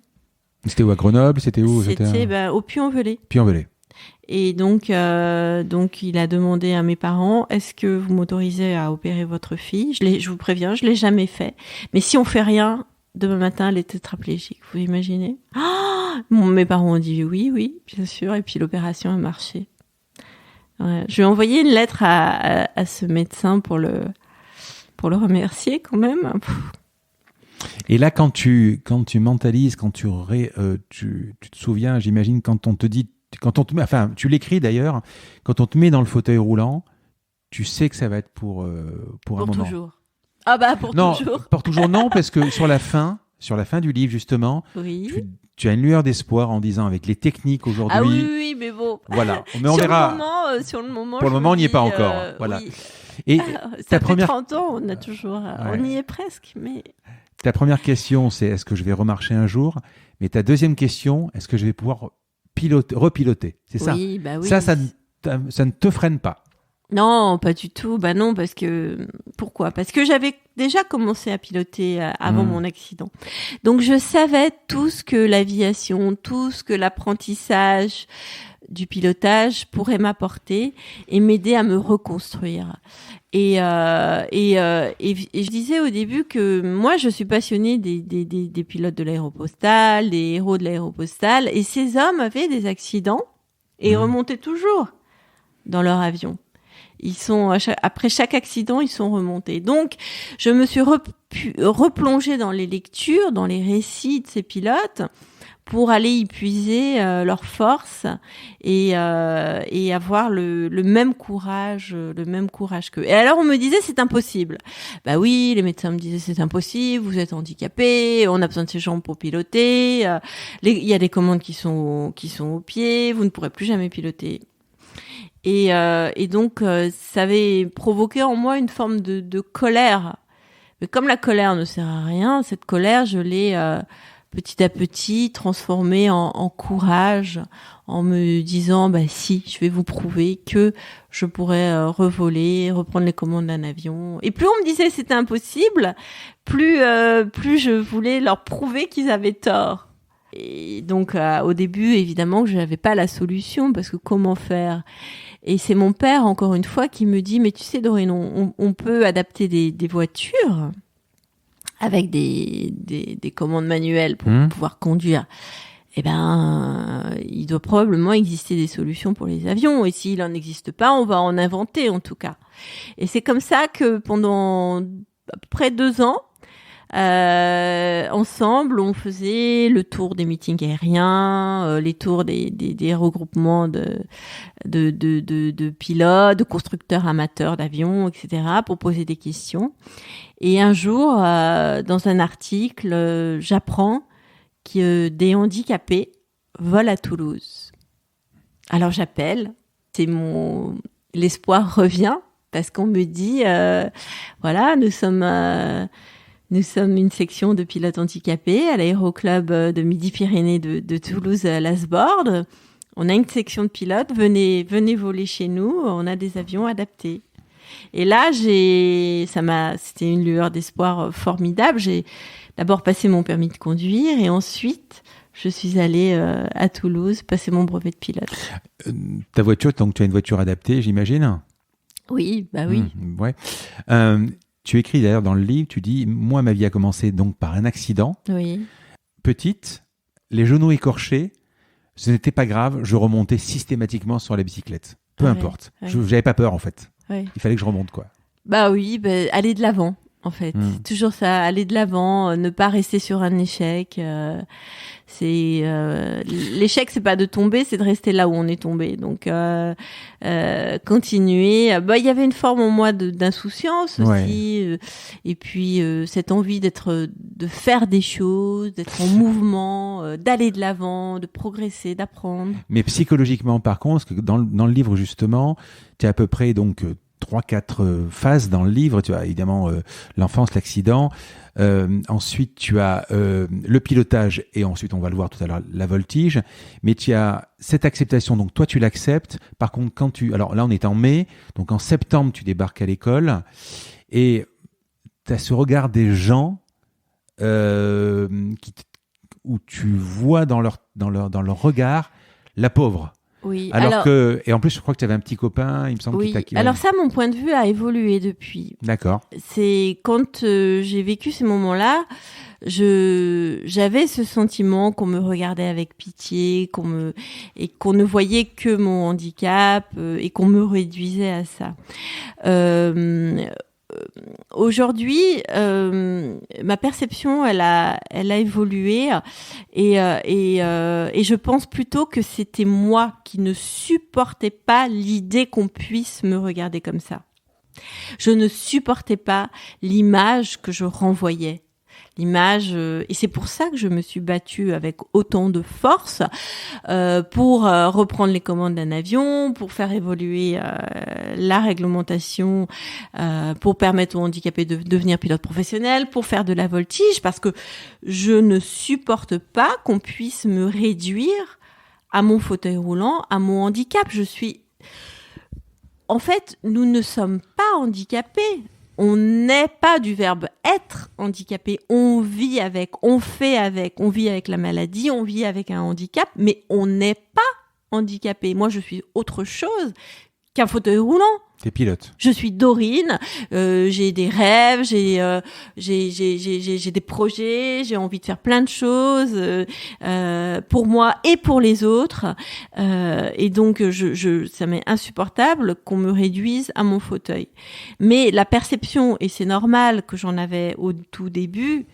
C'était où, à Grenoble? C'était où? C'était au Puy-en-Velay. Puy-en-Velay. Et donc il a demandé à mes parents, est-ce que vous m'autorisez à opérer votre fille? Je vous préviens, je l'ai jamais fait. Mais si on fait rien, demain matin, elle est tétraplégique. Vous imaginez? Mes parents ont dit oui, bien sûr. Et puis l'opération a marché. Ouais. Je lui ai envoyé une lettre à ce médecin pour le remercier quand même. Et là, quand tu mentalises, quand tu te souviens, j'imagine, quand on te dit, tu l'écris d'ailleurs, quand on te met dans le fauteuil roulant, tu sais que ça va être pour un moment. Pour toujours. Ah bah pour toujours. Non, pour toujours non, parce que sur la fin du livre justement, oui. tu as une lueur d'espoir en disant avec les techniques aujourd'hui. Ah oui, mais bon. Voilà, mais on verra. Sur le moment. Pour le moment, on n'y est pas encore. Voilà. Oui. Et ça fait 30 ans, on a toujours, on y est presque, mais. Ta première question, c'est est-ce que je vais remarcher un jour? Mais ta deuxième question, est-ce que je vais pouvoir repiloter? C'est ça. Oui, bah oui. Ça ne te freine pas. Non, pas du tout. Bah non, parce que pourquoi? Parce que j'avais déjà commencé à piloter avant mon accident. Donc je savais tout ce que l'aviation, tout ce que l'apprentissage du pilotage pourrait m'apporter et m'aider à me reconstruire. Et je disais au début que moi je suis passionnée des pilotes de l'aéropostale, des héros de l'aéropostale, et ces hommes avaient des accidents et remontaient toujours dans leur avion. Après chaque accident, ils sont remontés. Donc, je me suis replongée dans les lectures, dans les récits de ces pilotes pour aller y puiser leurs forces et avoir le même courage qu'eux. Et alors, on me disait, c'est impossible. Bah oui, les médecins me disaient, c'est impossible, vous êtes handicapé, on a besoin de ces jambes pour piloter, il y a des commandes qui sont aux pieds, vous ne pourrez plus jamais piloter. Et donc, ça avait provoqué en moi une forme de colère. Mais comme la colère ne sert à rien, cette colère, je l'ai petit à petit transformée en courage, en me disant, si, je vais vous prouver que je pourrais revoler, reprendre les commandes d'un avion. Et plus on me disait que c'était impossible, plus je voulais leur prouver qu'ils avaient tort. Et donc, au début, évidemment, je n'avais pas la solution, parce que comment faire ? Et c'est mon père, encore une fois, qui me dit, mais tu sais, Dorine, on peut adapter des voitures avec des commandes manuelles pour pouvoir conduire. Eh ben, il doit probablement exister des solutions pour les avions. Et s'il n'en existe pas, on va en inventer, en tout cas. Et c'est comme ça que pendant à peu près 2 ans, ensemble, on faisait le tour des meetings aériens, les tours des regroupements de pilotes, de constructeurs amateurs d'avions, etc., pour poser des questions. Et un jour, dans un article, j'apprends que des handicapés volent à Toulouse. Alors j'appelle, l'espoir revient, parce qu'on me dit, voilà, nous sommes une section de pilotes handicapés à l'aéroclub de Midi-Pyrénées de Toulouse-Lasborde. On a une section de pilotes, venez voler chez nous, on a des avions adaptés. Et là, c'était une lueur d'espoir formidable. J'ai d'abord passé mon permis de conduire et ensuite, je suis allée à Toulouse passer mon brevet de pilote. Ta voiture, donc tu as une voiture adaptée, j'imagine ? Oui, oui. Ouais. Tu écris d'ailleurs dans le livre, tu dis « Moi, ma vie a commencé donc par un accident. Oui. Petite, les genoux écorchés, ce n'était pas grave, je remontais systématiquement sur la bicyclette. Peu importe. Ouais. Je n'avais pas peur, en fait. Ouais. Il fallait que je remonte, quoi. Oui, aller de l'avant, en fait. C'est toujours ça, aller de l'avant, ne pas rester sur un échec. L'échec, c'est pas de tomber, c'est de rester là où on est tombé. Donc, continuer. Il y avait une forme en moi d'insouciance aussi. Et puis, cette envie de faire des choses, d'être en mouvement, d'aller de l'avant, de progresser, d'apprendre. Mais psychologiquement, par contre, parce que dans le livre, justement, tu as à peu près, donc, 3-4 phases dans le livre. Tu as évidemment l'enfance, l'accident. Ensuite, tu as le pilotage et ensuite, on va le voir tout à l'heure, la voltige. Mais tu as cette acceptation. Donc, toi, tu l'acceptes. Par contre, alors là, on est en mai. Donc, en septembre, tu débarques à l'école et tu as ce regard des gens où tu vois dans leur regard la pauvre. Oui. Et en plus, je crois que tu avais un petit copain, il me semble. Oui. Alors ça, mon point de vue a évolué depuis. D'accord. C'est quand j'ai vécu ces moments-là, j'avais ce sentiment qu'on me regardait avec pitié, et qu'on ne voyait que mon handicap et qu'on me réduisait à ça. Aujourd'hui, ma perception, elle a évolué et je pense plutôt que c'était moi qui ne supportais pas l'idée qu'on puisse me regarder comme ça. Je ne supportais pas l'image que je renvoyais. Et c'est pour ça que je me suis battue avec autant de force pour reprendre les commandes d'un avion, pour faire évoluer la réglementation, pour permettre aux handicapés de devenir pilote professionnel, pour faire de la voltige, parce que je ne supporte pas qu'on puisse me réduire à mon fauteuil roulant, à mon handicap. En fait, nous ne sommes pas handicapés. On n'est pas du verbe être handicapé. On vit avec, on fait avec, on vit avec la maladie, on vit avec un handicap, mais on n'est pas handicapé. Moi, je suis autre chose qu'un fauteuil roulant. T'es pilote. Je suis Dorine, j'ai des rêves, j'ai des projets, j'ai envie de faire plein de choses pour moi et pour les autres. Et donc, ça m'est insupportable qu'on me réduise à mon fauteuil. Mais la perception, et c'est normal que j'en avais au tout début,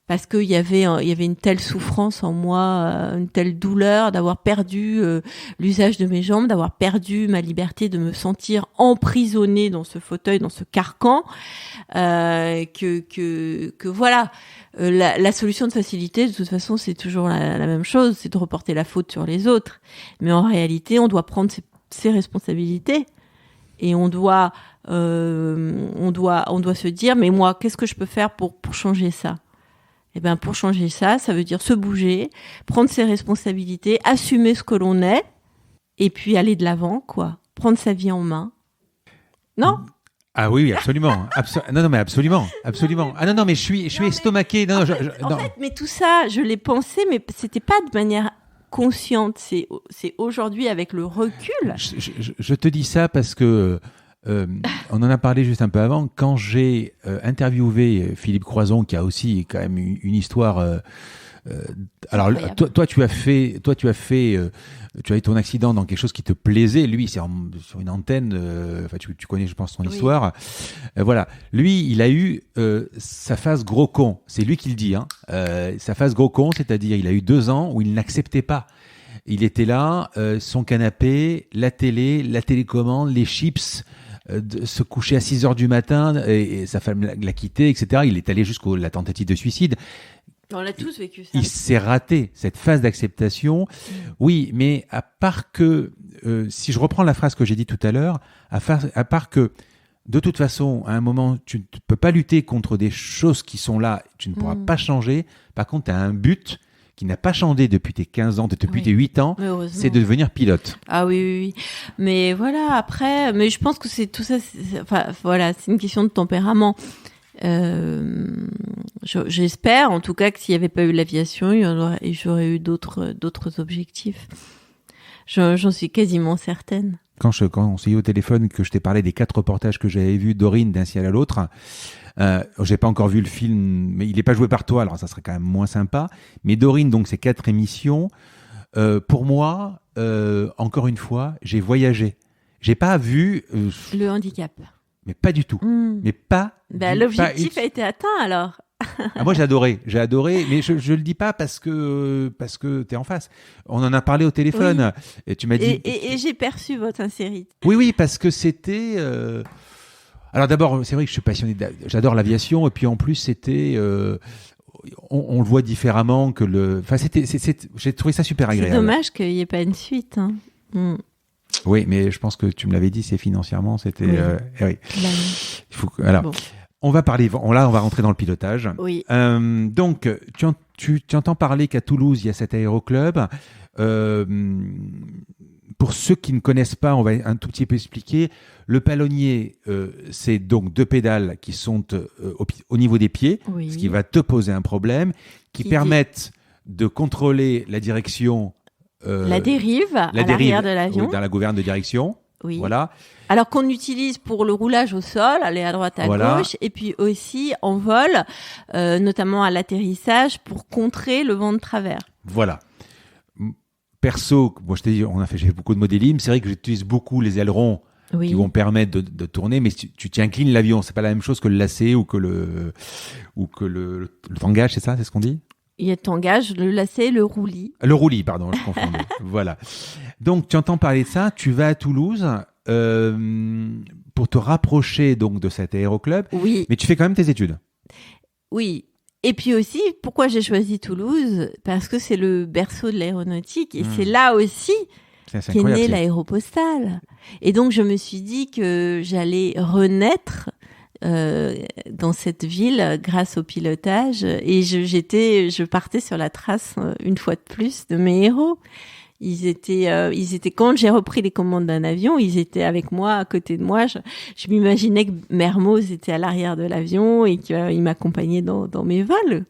parce qu'il y avait une telle souffrance en moi, une telle douleur d'avoir perdu l'usage de mes jambes, d'avoir perdu ma liberté, de me sentir emprisonnée dans ce fauteuil, dans ce carcan, que voilà. La solution de facilité, de toute façon, c'est toujours la même chose, c'est de reporter la faute sur les autres. Mais en réalité, on doit prendre ses responsabilités. Et on doit se dire, mais moi, qu'est-ce que je peux faire pour changer ça? Eh ben, pour changer ça, ça veut dire se bouger, prendre ses responsabilités, assumer ce que l'on est, et puis aller de l'avant, quoi. Prendre sa vie en main. Non? Ah oui, absolument. Non, mais absolument. Ah non, mais je suis estomaqué. Non, en fait, mais tout ça, je l'ai pensé, mais c'était pas de manière consciente. C'est aujourd'hui avec le recul. Je te dis ça parce que on en a parlé juste un peu avant. Quand j'ai interviewé Philippe Croizon, qui a aussi quand même une histoire. Alors, toi, tu as eu ton accident dans quelque chose qui te plaisait. Lui, c'est sur une antenne. Tu connais, je pense, son histoire. Voilà. Lui, il a eu sa phase gros con. C'est lui qui le dit. Sa phase gros con, c'est-à-dire, il a eu 2 ans où il n'acceptait pas. Il était là, son canapé, la télé, la télécommande, les chips. Se coucher à 6 heures du matin et sa femme l'a quitté, etc. Il est allé jusqu'à la tentative de suicide. On l'a tous vécu ça. Il s'est raté, cette phase d'acceptation. Oui, mais à part que, si je reprends la phrase que j'ai dit tout à l'heure, à part que, de toute façon, à un moment, tu ne peux pas lutter contre des choses qui sont là, tu ne pourras pas changer. Par contre, tu as un but qui n'a pas changé depuis tes 15 ans, depuis tes 8 ans, c'est de devenir pilote. Ah oui. Mais voilà, après, mais je pense que c'est tout ça, c'est une question de tempérament. J'espère en tout cas que s'il n'y avait pas eu l'aviation, j'aurais eu d'autres objectifs. J'en suis quasiment certaine. Quand on s'est eu au téléphone, que je t'ai parlé des 4 reportages que j'avais vus, Dorine, d'un ciel à l'autre, j'ai pas encore vu le film, mais il n'est pas joué par toi, alors ça serait quand même moins sympa. Mais Dorine, donc ces 4 émissions, pour moi, encore une fois, j'ai voyagé. J'ai pas vu le handicap. Mais pas du tout. Mais pas. L'objectif a été atteint alors. Moi j'ai adoré, mais je le dis pas parce que t'es en face. On en a parlé au téléphone et tu m'as dit. Et j'ai perçu votre sincérité. Oui, parce que c'était. Alors d'abord, c'est vrai que je suis passionné, j'adore l'aviation et puis en plus c'était. On le voit différemment que le. Enfin, j'ai trouvé ça super agréable. C'est dommage qu'il n'y ait pas une suite. Oui, mais je pense que tu me l'avais dit, c'est financièrement, c'était. Oui. Il faut que, alors, on va parler. On va rentrer dans le pilotage. Oui. Donc, tu entends parler qu'à Toulouse, il y a cet aéroclub. Pour ceux qui ne connaissent pas, on va un tout petit peu expliquer. Le palonnier, c'est donc 2 pédales qui sont au niveau des pieds, ce qui va te poser un problème, qui permettent de contrôler la direction. La dérive à l'arrière de l'avion. Dans la gouverne de direction. Oui. Voilà. Alors qu'on utilise pour le roulage au sol, aller à droite, à gauche, et puis aussi en vol, notamment à l'atterrissage, pour contrer le vent de travers. Voilà. Perso, moi je t'ai dit, j'ai fait beaucoup de modélisme. C'est vrai que j'utilise beaucoup les ailerons qui vont permettre de tourner, mais tu t'inclines l'avion. C'est pas la même chose que le lacet ou que le tangage, c'est ça, c'est ce qu'on dit? Il y a tangage, le lacet, le roulis. Le roulis, pardon, je confondais. Voilà. Donc, tu entends parler de ça, tu vas à Toulouse pour te rapprocher donc de cet aéroclub. Oui. Mais tu fais quand même tes études. Oui. Et puis aussi, pourquoi j'ai choisi Toulouse? Parce que c'est le berceau de l'aéronautique et c'est là aussi qu'est né l'aéropostale. Et donc, je me suis dit que j'allais renaître dans cette ville grâce au pilotage et je partais sur la trace une fois de plus de mes héros. Ils étaient quand j'ai repris les commandes d'un avion, ils étaient avec moi, à côté de moi. Je m'imaginais que Mermoz était à l'arrière de l'avion et qu'il m'accompagnait dans mes vols.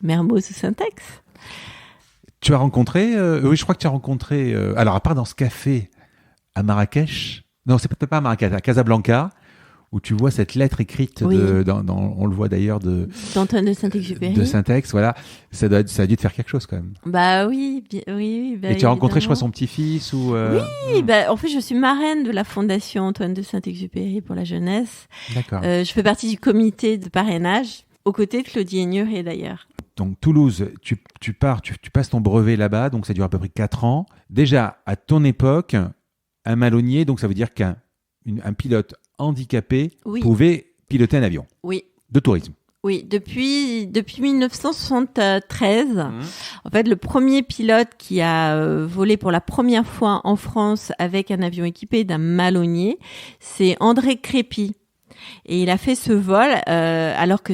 Mermoz ou Syntex. Tu as rencontré, oui, je crois que tu as rencontré, alors à part dans ce café à Marrakech, non, c'est peut-être pas à Marrakech, à Casablanca, où tu vois cette lettre écrite, on le voit d'ailleurs d'Antoine de Saint-Exupéry. De Syntex, voilà. Ça a dû te faire quelque chose quand même. Bah oui. Et tu as rencontré, je crois, son petit-fils ou. Oui, en fait, je suis marraine de la fondation Antoine de Saint-Exupéry pour la jeunesse. D'accord. Je fais partie du comité de parrainage, aux côtés de Claudie Aigneret d'ailleurs. Donc Toulouse, tu pars, tu passes ton brevet là-bas, donc ça dure à peu près 4 ans. Déjà, à ton époque, un malonnier, donc ça veut dire qu'un pilote handicapé pouvait piloter un avion. Oui. De tourisme. Oui, depuis 1973. En fait, le premier pilote qui a volé pour la première fois en France avec un avion équipé d'un malonnier, c'est André Crépy. Et il a fait ce vol alors que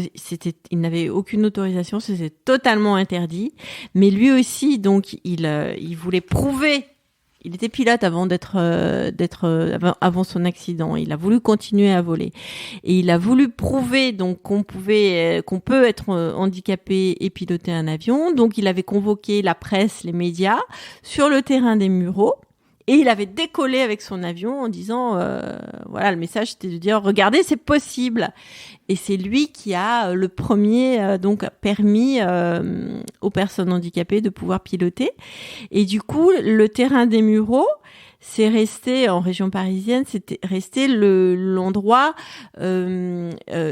il n'avait aucune autorisation, c'était totalement interdit. Mais lui aussi, donc, il voulait prouver. Il était pilote avant son accident. Il a voulu continuer à voler et il a voulu prouver donc qu'on peut être handicapé et piloter un avion. Donc il avait convoqué la presse, les médias sur le terrain des Mureaux et il avait décollé avec son avion en disant voilà, le message c'était de dire regardez, c'est possible. Et c'est lui qui a le premier donc permis aux personnes handicapées de pouvoir piloter. Et du coup, le terrain des Mureaux, c'est resté en région parisienne, c'était resté l'endroit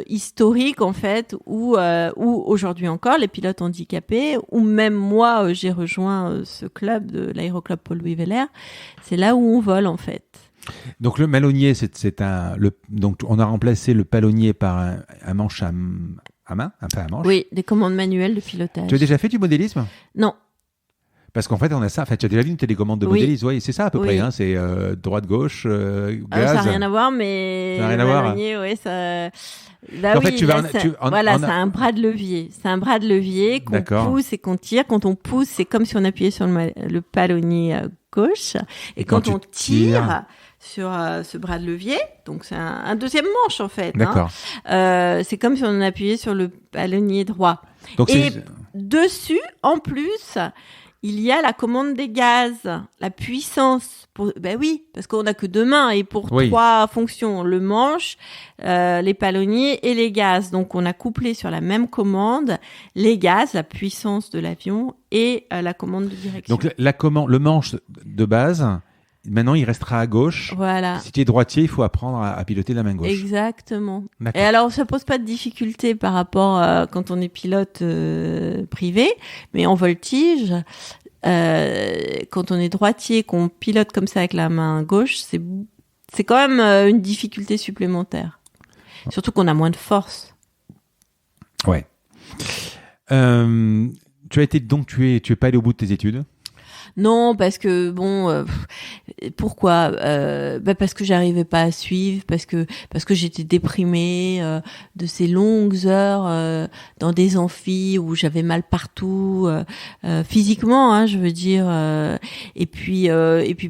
historique en fait où aujourd'hui encore les pilotes handicapés, ou même moi j'ai rejoint ce club de l'aéroclub Paul-Louis Weller. C'est là où on vole en fait. Donc le malonnier, donc on a remplacé le palonnier par un manche à main, enfin un manche. Oui, des commandes manuelles de pilotage. Tu as déjà fait du modélisme ? Non. Parce qu'en fait, on a ça. Enfin, tu as déjà vu une télécommande de modélisme ? Oui, c'est ça à peu près. Hein, c'est droite, gauche, gaz. Ça n'a rien à voir, mais ça n'a rien à voir. Ouais, ça. En fait, c'est un bras de levier. C'est un bras de levier qu'on pousse et qu'on tire. Quand on pousse, c'est comme si on appuyait sur le palonnier gauche. Et quand on tire sur ce bras de levier, donc c'est un deuxième manche en fait. D'accord. C'est comme si on appuyait sur le palonnier droit. Donc dessus, en plus, il y a la commande des gaz, la puissance. Ben oui, parce qu'on n'a que deux mains et pour trois fonctions, le manche, les palonniers et les gaz. Donc on a couplé sur la même commande les gaz, la puissance de l'avion et la commande de direction. Donc le manche de base. Maintenant, il restera à gauche. Voilà. Si tu es droitier, il faut apprendre à piloter de la main gauche. Exactement. D'accord. Et alors, ça pose pas de difficulté par rapport quand on est pilote privé, mais en voltige, quand on est droitier, qu'on pilote comme ça avec la main gauche, c'est quand même une difficulté supplémentaire. Surtout qu'on a moins de force. Ouais. Tu es pas allé au bout de tes études ? Non, parce que pourquoi parce que j'arrivais pas à suivre, parce que j'étais déprimée de ces longues heures dans des amphis où j'avais mal partout physiquement, hein, je veux dire. Et puis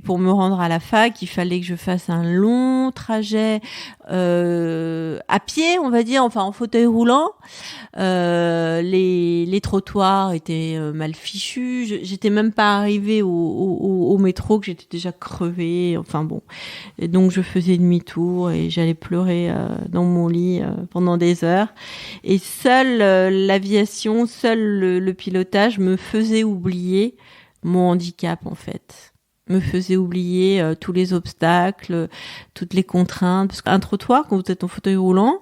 pour me rendre à la fac, il fallait que je fasse un long trajet à pied, on va dire, enfin en fauteuil roulant. Les trottoirs étaient mal fichus. J'étais même pas arrivée au métro, que j'étais déjà crevée. Enfin bon. Et donc je faisais demi-tour et j'allais pleurer dans mon lit pendant des heures. Et seule l'aviation, seul le pilotage me faisait oublier mon handicap en fait. Me faisait oublier tous les obstacles, toutes les contraintes. Parce qu'un trottoir, quand vous êtes en fauteuil roulant,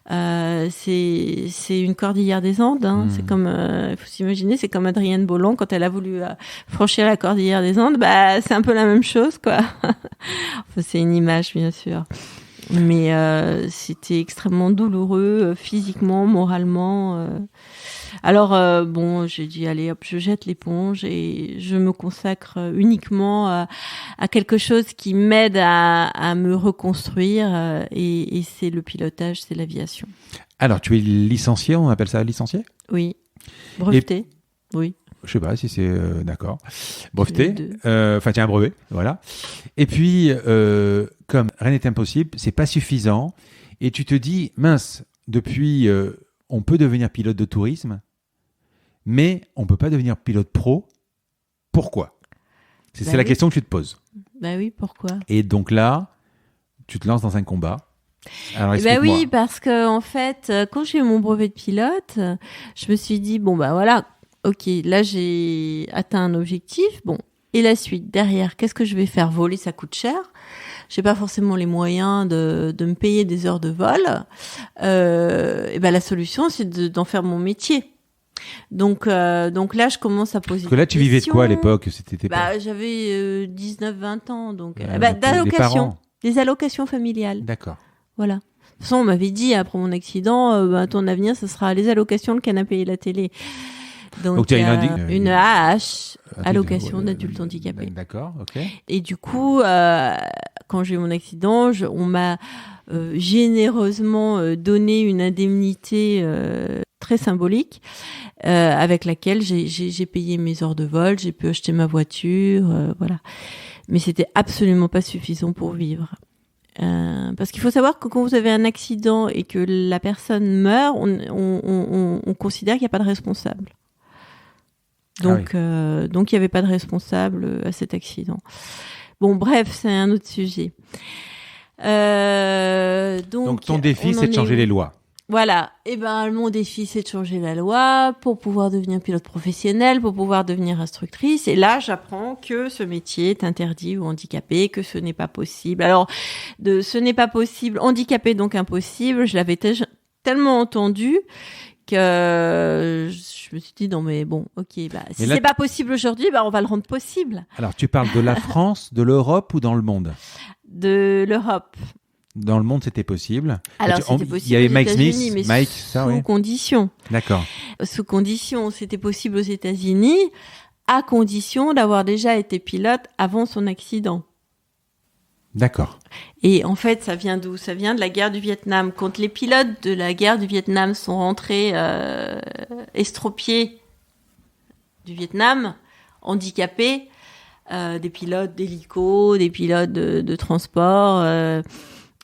c'est une cordillère des Andes. Hein. C'est comme, faut s'imaginer, c'est comme Adrienne Bolland quand elle a voulu franchir la cordillère des Andes. Bah, c'est un peu la même chose, quoi. Enfin, c'est une image, bien sûr. Mais c'était extrêmement douloureux, physiquement, moralement. Alors, j'ai dit, allez, hop, je jette l'éponge et je me consacre uniquement à quelque chose qui m'aide à me reconstruire et c'est le pilotage, c'est l'aviation. Alors, tu es licencié, on appelle ça licencié ? Oui. Breveté, oui. Je sais pas si c'est d'accord. Breveté. Enfin, tu as un brevet, voilà. Et puis, comme rien n'est impossible, c'est pas suffisant. Et tu te dis, mince, depuis, on peut devenir pilote de tourisme, mais on peut pas devenir pilote pro. Pourquoi ? C'est la question que tu te poses. Bah oui, pourquoi ? Et donc là, tu te lances dans un combat. Alors, explique-moi. Oui, parce que en fait, quand j'ai eu mon brevet de pilote, je me suis dit, voilà. Ok, là j'ai atteint un objectif. Bon, et la suite derrière, qu'est-ce que je vais faire ? Voler, ça coûte cher. J'ai pas forcément les moyens de me payer des heures de vol. Et la solution, c'est d'en faire mon métier. Donc là, je commence à poser. Parce que là, tu vivais de quoi à l'époque ? J'avais 19-20 ans, donc d'allocations, des allocations familiales. D'accord. Voilà. toute façon, on m'avait dit après mon accident, ton avenir, ce sera les allocations, le canapé et la télé. Donc tu as une AAH, allocation d'adulte handicapé. D'accord, ok. Et du coup, quand j'ai eu mon accident, on m'a généreusement donné une indemnité très symbolique avec laquelle j'ai payé mes heures de vol, j'ai pu acheter ma voiture, voilà. Mais c'était absolument pas suffisant pour vivre. Parce qu'il faut savoir que quand vous avez un accident et que la personne meurt, on considère qu'il n'y a pas de responsable. Donc, donc il n'y avait pas de responsable à cet accident. Bon, bref, c'est un autre sujet. Donc ton défi, c'est de changer les lois. Voilà. Et mon défi, c'est de changer la loi pour pouvoir devenir pilote professionnel, pour pouvoir devenir instructrice. Et là, j'apprends que ce métier est interdit aux handicapés, que ce n'est pas possible. Alors, ce n'est pas possible, handicapé donc impossible, je l'avais tellement entendu que je me suis dit non mais bon, ok, si c'est pas possible aujourd'hui, on va le rendre possible. Alors, tu parles de la France, de l'Europe ou dans le monde ? De l'Europe. Dans le monde, c'était possible. Alors, c'était possible. Il y avait Mike Smith, mais sous condition. D'accord. Sous condition, c'était possible aux États-Unis, à condition d'avoir déjà été pilote avant son accident. D'accord. Et en fait, ça vient d'où ? Ça vient de la guerre du Vietnam. Quand les pilotes de la guerre du Vietnam sont rentrés estropiés du Vietnam, handicapés, des pilotes d'hélico, des pilotes de transport,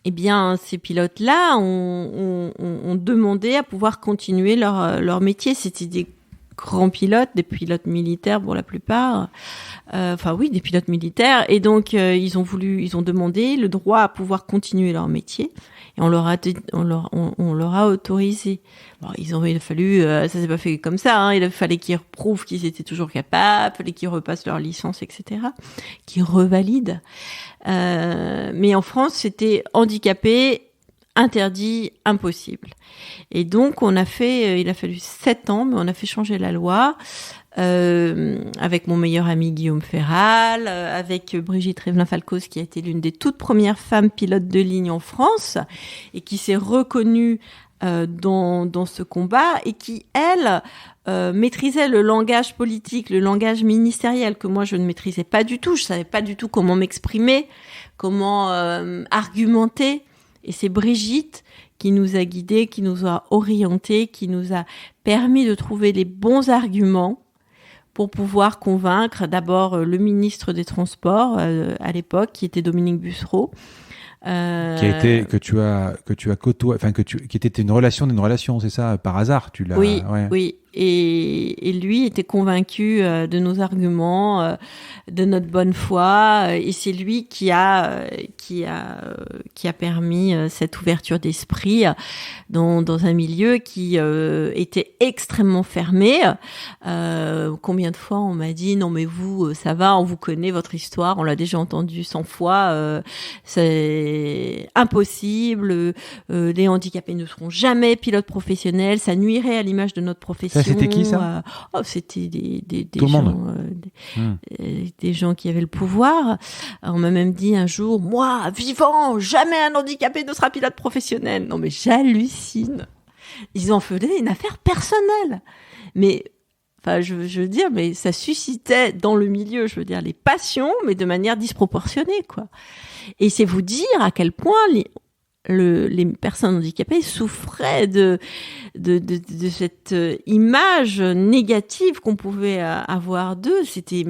ces pilotes-là ont demandé à pouvoir continuer leur métier. C'était des grands pilotes, des pilotes militaires pour la plupart. Des pilotes militaires. Et donc, ils ont demandé le droit à pouvoir continuer leur métier. Et on leur a autorisé. Bon, il a fallu, ça s'est pas fait comme ça, hein. Il fallait qu'ils prouvent qu'ils étaient toujours capables, il fallait qu'ils repassent leur licence, etc., qu'ils revalident. Mais en France, c'était handicapé, interdit, impossible. Et donc, il a fallu 7 ans, mais on a fait changer la loi. Avec mon meilleur ami Guillaume Ferral, avec Brigitte Révelin-Falcos, qui a été l'une des toutes premières femmes pilotes de ligne en France et qui s'est reconnue dans ce combat et qui, elle, maîtrisait le langage politique, le langage ministériel que moi je ne maîtrisais pas du tout. Je savais pas du tout comment m'exprimer, comment argumenter. Et c'est Brigitte qui nous a guidés, qui nous a orientés, qui nous a permis de trouver les bons arguments pour pouvoir convaincre d'abord le ministre des Transports à l'époque, qui était Dominique Bussereau. Que tu as côtoyé, qui était une relation, c'est ça, par hasard, tu l'as. Oui, oui. Et lui était convaincu de nos arguments, de notre bonne foi, et c'est lui qui a permis cette ouverture d'esprit dans un milieu qui était extrêmement fermé. Combien de fois on m'a dit non mais vous ça va, on vous connaît, votre histoire, on l'a déjà entendu 100 fois, c'est impossible, les handicapés ne seront jamais pilotes professionnels, ça nuirait à l'image de notre profession. Ça, c'était qui ça ? C'était des gens, des gens qui avaient le pouvoir. On m'a même dit un jour, moi, vivant, jamais un handicapé ne sera pilote professionnel. Non mais j'hallucine. Ils en faisaient une affaire personnelle. Mais je veux dire, mais ça suscitait dans le milieu, je veux dire, les passions, mais de manière disproportionnée, quoi. Et c'est vous dire à quel point les personnes handicapées souffraient de cette image négative qu'on pouvait avoir d'eux. C'était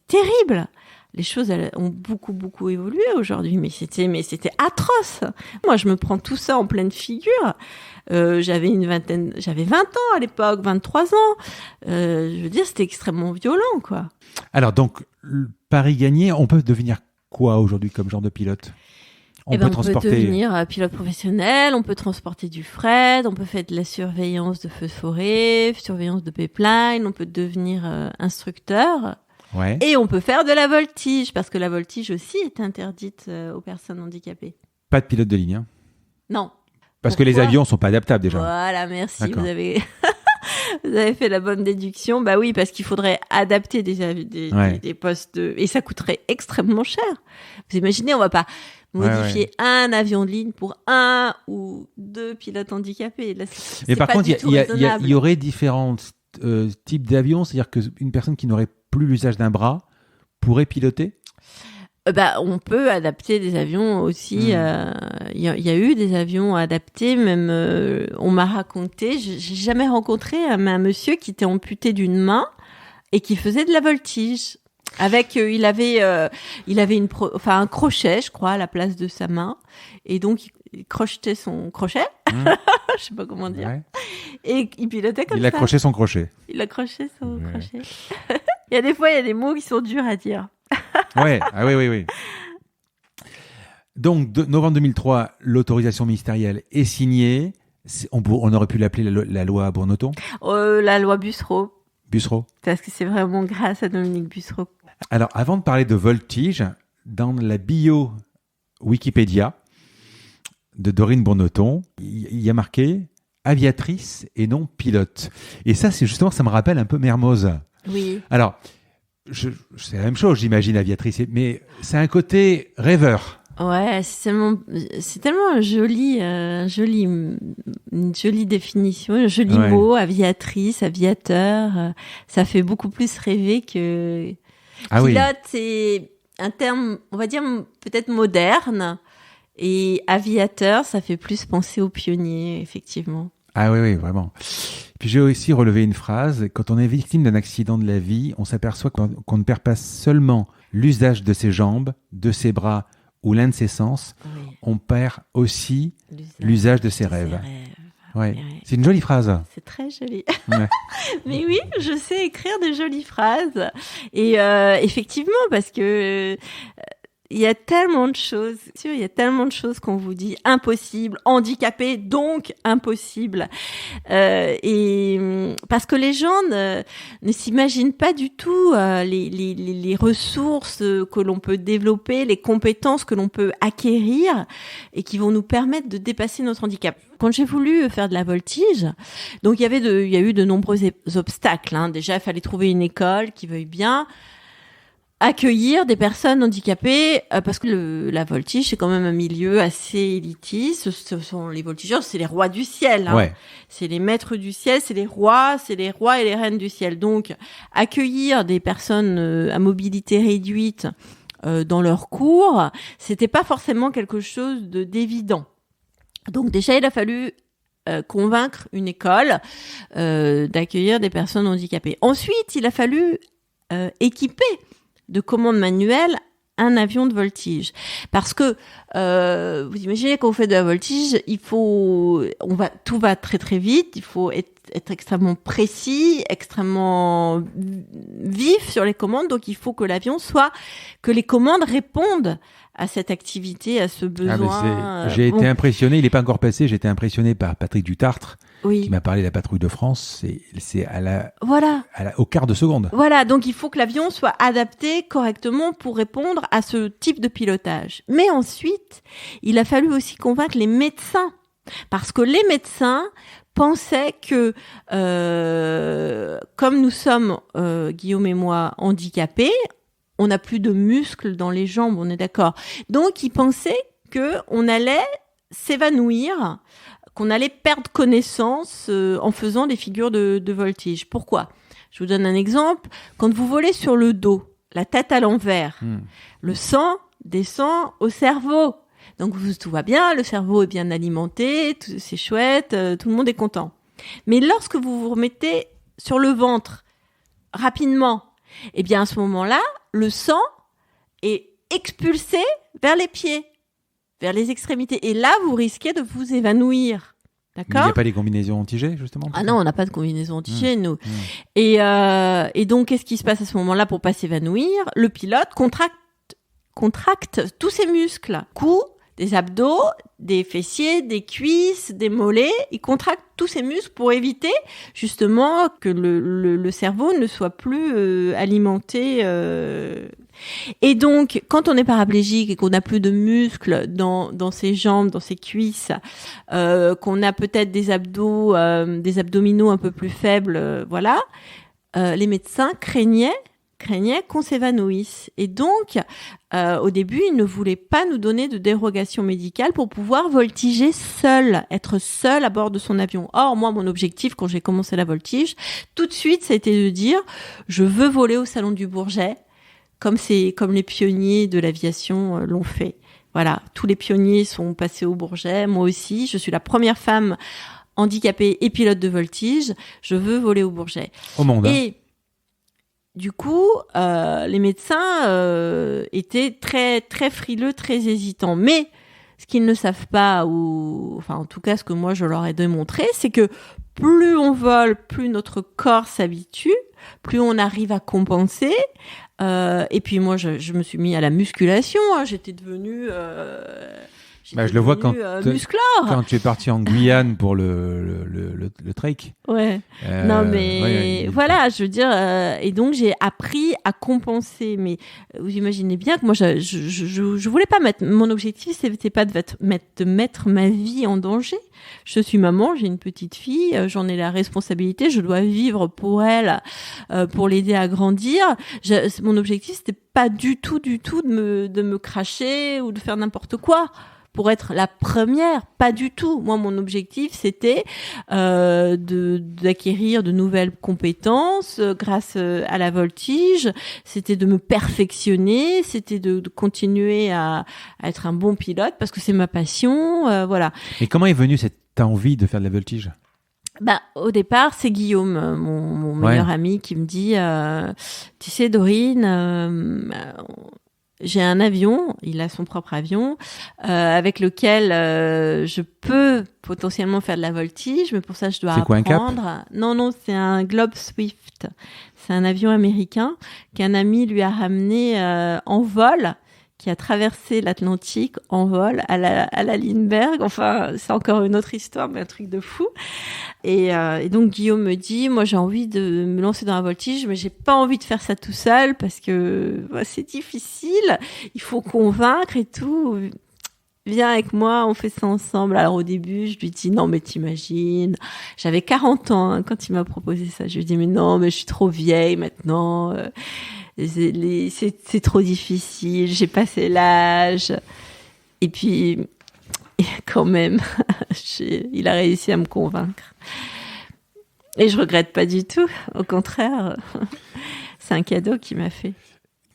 terrible. Les choses ont beaucoup évolué aujourd'hui, mais c'était atroce. Moi, je me prends tout ça en pleine figure. J'avais 20 ans à l'époque, 23 ans. Je veux dire, c'était extrêmement violent, quoi. Alors donc, Paris gagné, on peut devenir quoi aujourd'hui comme genre de pilote ? On peut devenir pilote professionnel, on peut transporter du fret, on peut faire de la surveillance de feux de forêt, surveillance de pipeline, on peut devenir instructeur. Ouais. Et on peut faire de la voltige, parce que la voltige aussi est interdite aux personnes handicapées. Pas de pilote de ligne, hein ? Non. Parce que les avions sont pas adaptables déjà. Voilà, merci. D'accord. Vous avez Vous avez fait la bonne déduction. Bah oui, parce qu'il faudrait adapter des postes et ça coûterait extrêmement cher. Vous imaginez, on va pas modifier un avion de ligne pour 1 ou 2 pilotes handicapés. Là, mais par contre, il y aurait différents types d'avions, c'est-à-dire qu'une personne qui n'aurait plus l'usage d'un bras pourrait piloter. On peut adapter des avions aussi. Il y a eu des avions adaptés. Même, on m'a raconté. J'ai jamais rencontré un monsieur qui était amputé d'une main et qui faisait de la voltige. Avec, il avait un crochet, je crois, à la place de sa main, et donc il crochetait son crochet. Je sais pas comment dire. Ouais. Et il pilotait comme ça. Il accrochait son crochet. Il accrochait son crochet. Il y a des fois, il y a des mots qui sont durs à dire. Ouais, oui. Donc, novembre 2003, l'autorisation ministérielle est signée. On aurait pu l'appeler la loi Bournoton. La loi Bussereau. Bussereau. Parce que c'est vraiment grâce à Dominique Bussereau. Alors, avant de parler de voltige, dans la bio Wikipédia de Dorine Bournoton, il y a marqué aviatrice et non pilote. Et ça, ça me rappelle un peu Mermoz. Oui. Alors, c'est la même chose, j'imagine, aviatrice, mais c'est un côté rêveur. Ouais, c'est tellement une jolie définition, un joli mot, aviatrice, aviateur. Ça fait beaucoup plus rêver que pilote. C'est un terme, on va dire, peut-être moderne. Et aviateur, ça fait plus penser aux pionniers, effectivement. Ah oui, vraiment. Puis j'ai aussi relevé une phrase. Quand on est victime d'un accident de la vie, on s'aperçoit qu'on ne perd pas seulement l'usage de ses jambes, de ses bras ou l'un de ses sens. Oui. On perd aussi l'usage de ses rêves. Ouais. C'est une jolie phrase. C'est très joli. Ouais. Mais oui, je sais écrire de jolies phrases. Et effectivement, parce que... il y a tellement de choses qu'on vous dit impossible, handicapé, donc impossible. Et parce que les gens ne s'imaginent pas du tout les ressources que l'on peut développer, les compétences que l'on peut acquérir et qui vont nous permettre de dépasser notre handicap. Quand j'ai voulu faire de la voltige, donc il y a eu de nombreux obstacles. Déjà, il fallait trouver une école qui veuille bien accueillir des personnes handicapées, parce que la voltige, c'est quand même un milieu assez élitiste. Ce sont les voltigeurs, c'est les rois du ciel. Ouais. C'est les maîtres du ciel, c'est les rois et les reines du ciel. Donc, accueillir des personnes à mobilité réduite dans leurs cours, c'était pas forcément quelque chose d'évident. Donc déjà, il a fallu convaincre une école d'accueillir des personnes handicapées. Ensuite, il a fallu équiper de commande manuelle un avion de voltige. Parce que, vous imaginez, quand vous faites de la voltige, tout va très très vite, il faut être extrêmement précis, extrêmement vif sur les commandes, donc il faut que les commandes répondent à cette activité, à ce besoin. J'ai été impressionné, il n'est pas encore passé, j'ai été impressionné par Patrick Dutartre, qui m'a parlé de la patrouille de France. C'est au quart de seconde. Voilà, donc il faut que l'avion soit adapté correctement pour répondre à ce type de pilotage. Mais ensuite, il a fallu aussi convaincre les médecins, parce que les médecins pensaient que, comme nous sommes, Guillaume et moi, handicapés, on n'a plus de muscles dans les jambes, on est d'accord. Donc, ils pensaient qu'on allait s'évanouir, qu'on allait perdre connaissance en faisant des figures de voltige. Pourquoi ? Je vous donne un exemple. Quand vous volez sur le dos, la tête à l'envers, le sang descend au cerveau. Donc, tout va bien, le cerveau est bien alimenté, c'est chouette, tout le monde est content. Mais lorsque vous vous remettez sur le ventre, rapidement, eh bien, à ce moment-là, le sang est expulsé vers les pieds, vers les extrémités. Et là, vous risquez de vous évanouir. D'accord ? Il n'y a pas les combinaisons anti-G, justement ? Ah non, on n'a pas de combinaison anti-G, nous. Et donc, qu'est-ce qui se passe à ce moment-là pour pas s'évanouir ? Le pilote contracte tous ses muscles. Cou, des abdos, des fessiers, des cuisses, des mollets. Il contracte tous ces muscles pour éviter justement que le cerveau ne soit plus alimenté Et donc, quand on est paraplégique et qu'on n'a plus de muscles dans ses jambes, dans ses cuisses, qu'on a peut-être des abdominaux un peu plus faibles, voilà, les médecins craignaient qu'on s'évanouisse. Et donc, au début, ils ne voulaient pas nous donner de dérogation médicale pour pouvoir voltiger seul, être seul à bord de son avion. Or, moi, mon objectif, quand j'ai commencé la voltige, tout de suite, ça a été de dire, je veux voler au Salon du Bourget, comme les pionniers de l'aviation l'ont fait. Voilà, tous les pionniers sont passés au Bourget, moi aussi, je suis la première femme handicapée et pilote de voltige, je veux voler au Bourget. Au monde. Et du coup, les médecins étaient très très frileux, très hésitants. Mais ce qu'ils ne savent pas, ou enfin en tout cas ce que moi je leur ai démontré, c'est que plus on vole, plus notre corps s'habitue, plus on arrive à compenser. Et puis moi, je me suis mis à la musculation. Hein, j'étais devenue je le vois musclore. Quand tu es parti en Guyane pour le trek. Ouais. Non mais voilà, je veux dire. Et donc j'ai appris à compenser. Mais vous imaginez bien que moi, je voulais pas mettre. Mon objectif, c'était pas de mettre ma vie en danger. Je suis maman, j'ai une petite fille, j'en ai la responsabilité, je dois vivre pour elle, pour l'aider à grandir. Mon objectif, c'était pas du tout de me cracher ou de faire n'importe quoi pour être la première, pas du tout. Moi, mon objectif, c'était d'acquérir de nouvelles compétences grâce à la voltige. C'était de me perfectionner, c'était de continuer à être un bon pilote parce que c'est ma passion, voilà. Et comment est venue cette envie de faire de la voltige ? Au départ, c'est Guillaume, mon meilleur ami, qui me dit, tu sais, Dorine, j'ai un avion, il a son propre avion, avec lequel je peux potentiellement faire de la voltige, mais pour ça, je dois apprendre. C'est quoi, un Cap ? Non, c'est un Globe Swift. C'est un avion américain qu'un ami lui a ramené en vol, qui a traversé l'Atlantique en vol à la Lindbergh. Enfin, c'est encore une autre histoire, mais un truc de fou. Et donc, Guillaume me dit, moi, j'ai envie de me lancer dans la voltige, mais j'ai pas envie de faire ça tout seul parce que c'est difficile. Il faut convaincre et tout. Viens avec moi, on fait ça ensemble. Alors, au début, je lui dis, non, mais t'imagines. J'avais 40 ans quand il m'a proposé ça. Je lui dis, mais non, mais je suis trop vieille maintenant. C'est trop difficile, j'ai passé l'âge. Et puis, quand même, il a réussi à me convaincre. Et je regrette pas du tout. Au contraire, c'est un cadeau qu'il m'a fait.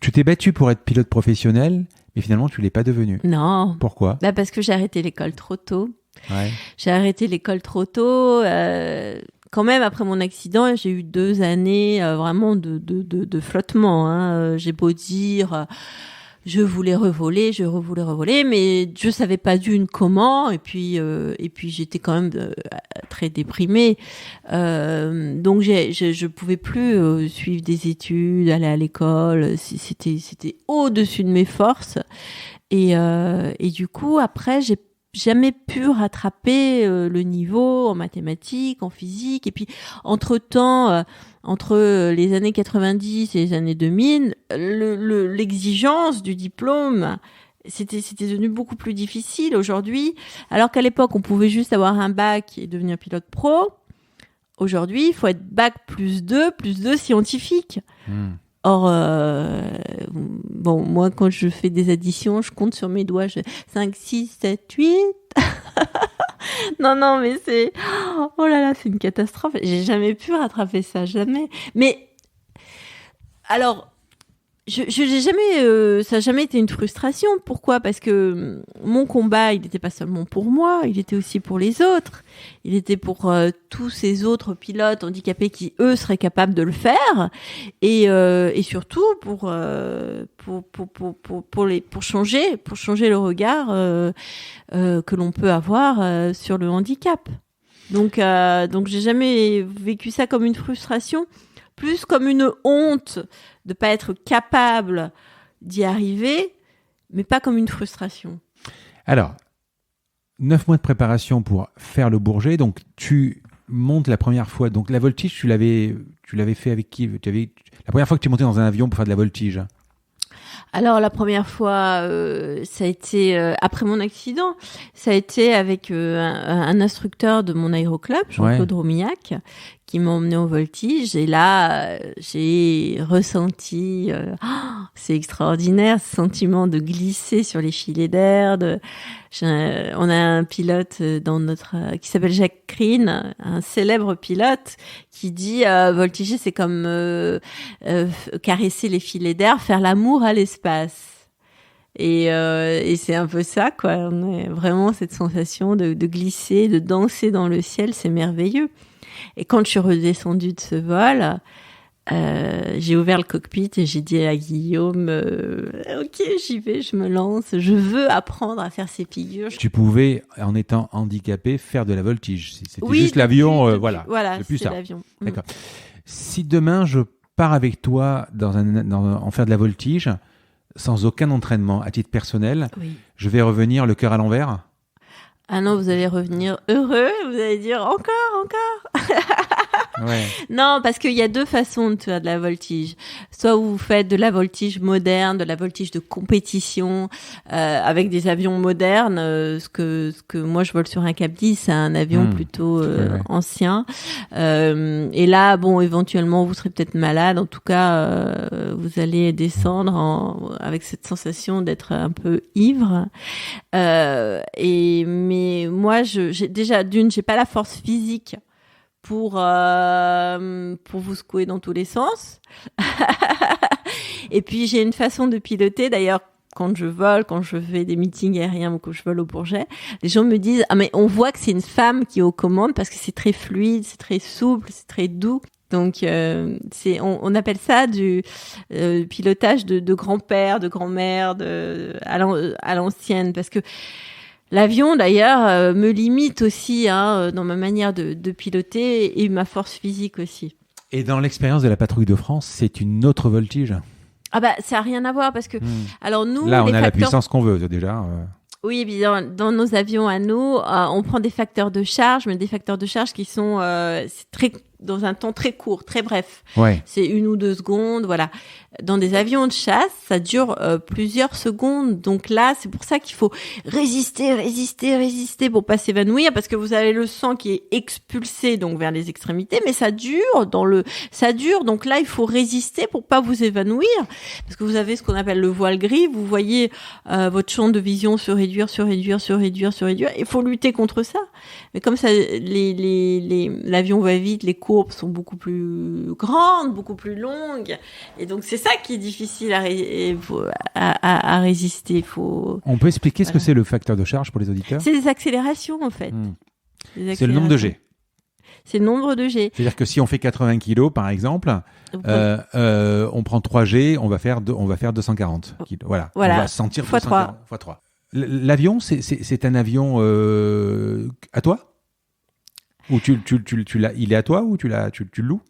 Tu t'es battue pour être pilote professionnel, mais finalement, tu l'es pas devenue. Non. Pourquoi ? Parce que j'ai arrêté l'école trop tôt. Ouais. J'ai arrêté l'école trop tôt. Quand même, après mon accident, j'ai eu 2 années vraiment de flottement. Hein. J'ai beau dire, je voulais revoler, mais je savais pas comment. Et puis j'étais quand même très déprimée. Donc je pouvais plus suivre des études, aller à l'école. C'était au-dessus de mes forces. Et du coup, après, j'ai jamais pu rattraper le niveau en mathématiques, en physique. Et puis, entre-temps, entre les années 90 et les années 2000, l'exigence du diplôme, c'était devenu beaucoup plus difficile aujourd'hui. Alors qu'à l'époque, on pouvait juste avoir un bac et devenir pilote pro. Aujourd'hui, il faut être bac plus 2 scientifique. Or, moi, quand je fais des additions, je compte sur mes doigts. 5, 6, 7, 8. Non, mais c'est... Oh là là, c'est une catastrophe. J'ai jamais pu rattraper ça, jamais. Mais, alors... j'ai jamais, ça n'a jamais été une frustration. Pourquoi ? Parce que mon combat, il n'était pas seulement pour moi, il était aussi pour les autres. Il était pour tous ces autres pilotes handicapés qui, eux, seraient capables de le faire. Et surtout pour changer le regard que l'on peut avoir sur le handicap. Donc j'ai jamais vécu ça comme une frustration, plus comme une honte de pas être capable d'y arriver, mais pas comme une frustration. Alors, 9 mois de préparation pour faire le Bourget. Donc, tu montes la première fois. Donc, la voltige, tu l'avais fait avec qui ? La première fois que tu es monté dans un avion pour faire de la voltige ? Alors la première fois, ça a été après mon accident, ça a été avec un instructeur de mon aéroclub, Jean-Claude Romillac, qui m'a emmené au voltige. Et là, j'ai ressenti, c'est extraordinaire, ce sentiment de glisser sur les filets d'air. On a un pilote qui s'appelle Jacques Crine, un célèbre pilote, qui dit voltiger, c'est comme caresser les filets d'air, faire l'amour à l'espace. Et c'est un peu ça, quoi. On a vraiment cette sensation de glisser, de danser dans le ciel, c'est merveilleux. Et quand je suis redescendue de ce vol, j'ai ouvert le cockpit et j'ai dit à Guillaume, ok, j'y vais, je me lance, je veux apprendre à faire ces figures. Tu pouvais, en étant handicapé, faire de la voltige. C'était juste l'avion, voilà. Voilà, c'est plus c'est ça. l'avion. D'accord. Si demain je pars avec toi en faire de la voltige, sans aucun entraînement, à titre personnel, je vais revenir le cœur à l'envers. Ah non, vous allez revenir heureux, vous allez dire encore. Ouais. Non, parce qu'il y a deux façons de faire de la voltige. Soit vous faites de la voltige moderne, de la voltige de compétition, avec des avions modernes. Ce que moi je vole sur un Cap 10, c'est un avion plutôt ancien. Et là, bon, éventuellement, vous serez peut-être malade. En tout cas, vous allez descendre avec cette sensation d'être un peu ivre. Mais moi, j'ai déjà j'ai pas la force physique pour vous secouer dans tous les sens. Et puis j'ai une façon de piloter. D'ailleurs, quand je fais des meetings aériens ou que je vole au Bourget, les gens me disent mais on voit que c'est une femme qui est aux commandes parce que c'est très fluide, c'est très souple, c'est très doux. Donc on appelle ça du pilotage de grand-père, de grand-mère, à l'ancienne, parce que l'avion, d'ailleurs, me limite aussi dans ma manière de piloter et ma force physique aussi. Et dans l'expérience de la patrouille de France, c'est une autre voltige. Ah bah ça a rien à voir parce que alors nous là on a la puissance qu'on veut déjà. Oui, puis dans nos avions à nous, on prend des facteurs de charge, mais des facteurs de charge qui sont dans un temps très court, très bref. Ouais. C'est 1 ou 2 secondes, voilà. Dans des avions de chasse, ça dure plusieurs secondes. Donc là, c'est pour ça qu'il faut résister pour pas s'évanouir, parce que vous avez le sang qui est expulsé donc vers les extrémités, mais ça dure. Donc là, il faut résister pour pas vous évanouir, parce que vous avez ce qu'on appelle le voile gris. Vous voyez votre champ de vision se réduire. Il faut lutter contre ça. Mais comme ça, l'avion va vite, les courbes sont beaucoup plus grandes, beaucoup plus longues, et donc c'est ça qui est difficile à résister. On peut expliquer ce que c'est le facteur de charge pour les auditeurs ? C'est des accélérations en fait. C'est le nombre de G. C'est le nombre de G. C'est-à-dire que si on fait 80 kg par exemple, on prend 3 G, on va faire 240 kg. Voilà. On va sentir fois 3. Fois 3. L'avion, c'est un avion à toi ? Ou il est à toi ou tu le loues ?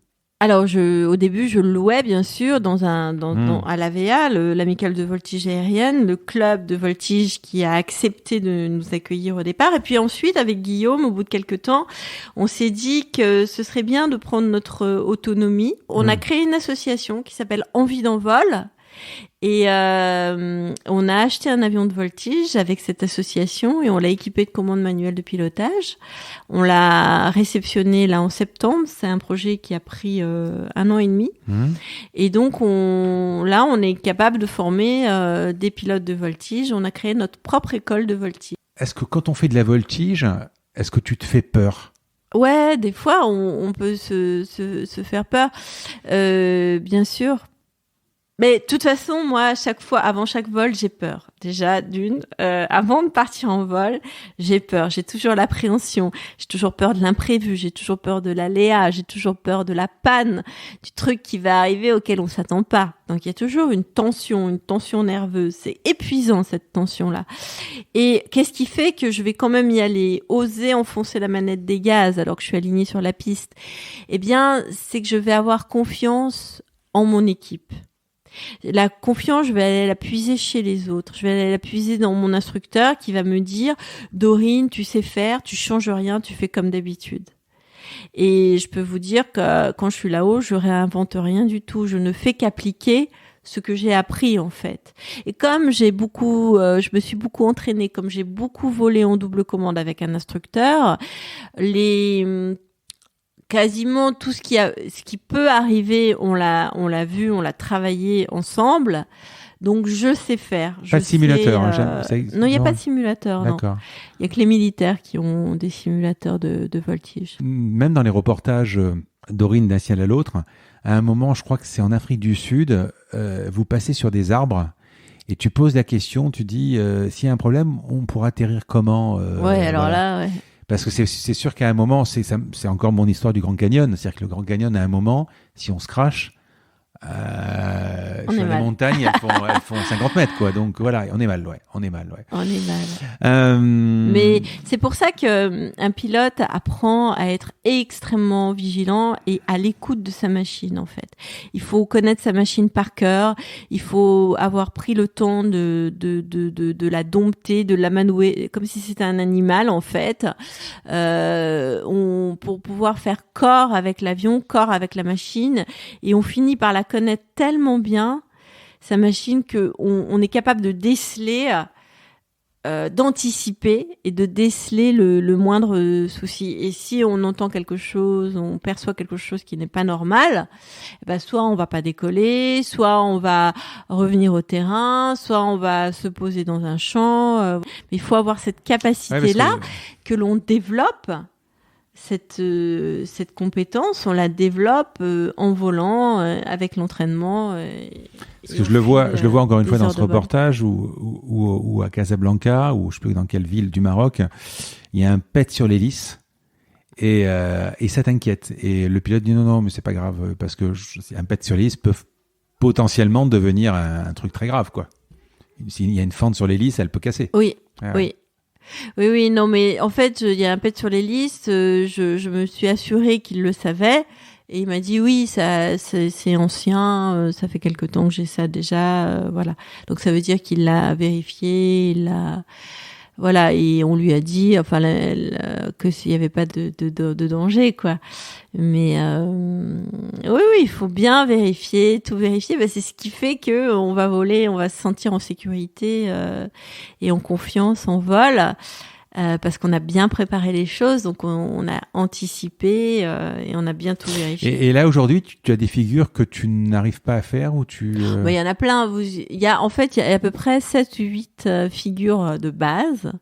Alors, au début, je le louais, bien sûr, à l'AVA, l'Amicale de voltige aérienne, le club de voltige qui a accepté de nous accueillir au départ. Et puis ensuite, avec Guillaume, au bout de quelques temps, on s'est dit que ce serait bien de prendre notre autonomie. On a créé une association qui s'appelle Envie d'envol. Et on a acheté un avion de voltige avec cette association et on l'a équipé de commandes manuelles de pilotage. On l'a réceptionné là en septembre. C'est un projet qui a pris 1 an et demi. Et donc on est capable de former des pilotes de voltige. On a créé notre propre école de voltige. Est-ce que quand on fait de la voltige, est-ce que tu te fais peur ? Ouais, des fois on peut se faire peur, bien sûr. Mais de toute façon, moi, avant chaque vol, j'ai peur. Déjà, avant de partir en vol, j'ai peur. J'ai toujours l'appréhension. J'ai toujours peur de l'imprévu. J'ai toujours peur de l'aléa. J'ai toujours peur de la panne, du truc qui va arriver auquel on s'attend pas. Donc, il y a toujours une tension nerveuse. C'est épuisant, cette tension-là. Et qu'est-ce qui fait que je vais quand même y aller, oser enfoncer la manette des gaz alors que je suis alignée sur la piste? Eh bien, c'est que je vais avoir confiance en mon équipe. La confiance, je vais aller la puiser chez les autres. Je vais aller la puiser dans mon instructeur qui va me dire « Dorine, tu sais faire, tu changes rien, tu fais comme d'habitude. » Et je peux vous dire que quand je suis là-haut, je réinvente rien du tout. Je ne fais qu'appliquer ce que j'ai appris en fait. Et comme je me suis beaucoup entraînée, comme j'ai beaucoup volé en double commande avec un instructeur, quasiment tout ce qui peut arriver, on l'a vu, on l'a travaillé ensemble. Donc je sais faire. Pas de simulateur. Non, il n'y a pas de simulateur. D'accord. Il y a que les militaires qui ont des simulateurs de voltige. Même dans les reportages d'Aurine d'un ciel à l'autre, à un moment, je crois que c'est en Afrique du Sud, vous passez sur des arbres et tu poses la question, tu dis s'il y a un problème, on pourra atterrir comment là, ouais. Parce que c'est sûr qu'à un moment, c'est encore mon histoire du Grand Canyon, c'est-à-dire que le Grand Canyon, à un moment, si on se crache, sur les montagnes, elles font 50 mètres, quoi. Donc voilà, on est mal. Mais c'est pour ça que un pilote apprend à être extrêmement vigilant et à l'écoute de sa machine, en fait. Il faut connaître sa machine par cœur. Il faut avoir pris le temps de la dompter, de l'amanouer, comme si c'était un animal, en fait. Pour pouvoir faire corps avec l'avion, corps avec la machine, et on finit par la connaître tellement bien, sa machine, qu'on est capable de déceler, d'anticiper et de déceler le moindre souci. Et si on entend quelque chose, on perçoit quelque chose qui n'est pas normal, soit on va pas décoller, soit on va revenir au terrain, soit on va se poser dans un champ. Mais il faut avoir cette capacité-là que l'on développe. Cette compétence, on la développe en volant, avec l'entraînement. Parce que je le vois encore une fois dans ce reportage ou à Casablanca, ou je sais plus dans quelle ville du Maroc, il y a un pet sur l'hélice et ça t'inquiète. Et le pilote dit non, mais c'est pas grave parce que un pet sur l'hélice peut potentiellement devenir un truc très grave, quoi. S'il y a une fente sur l'hélice, elle peut casser. Oui, oui. Oui, non, mais en fait, il y a un pet sur l'hélice, je me suis assurée qu'il le savait, et il m'a dit oui, ça, c'est ancien, ça fait quelque temps que j'ai ça déjà, voilà. Donc ça veut dire qu'il l'a vérifié, voilà, et on lui a dit, que s'il y avait pas de danger, quoi. Mais oui, il faut bien vérifier, tout vérifier. C'est ce qui fait que on va voler, on va se sentir en sécurité et en confiance en vol. Parce qu'on a bien préparé les choses, donc on a anticipé et on a bien tout vérifié. Et là, aujourd'hui, tu as des figures que tu n'arrives pas à faire ou tu... Il y en a plein. Il y a à peu près 7 ou 8 figures de base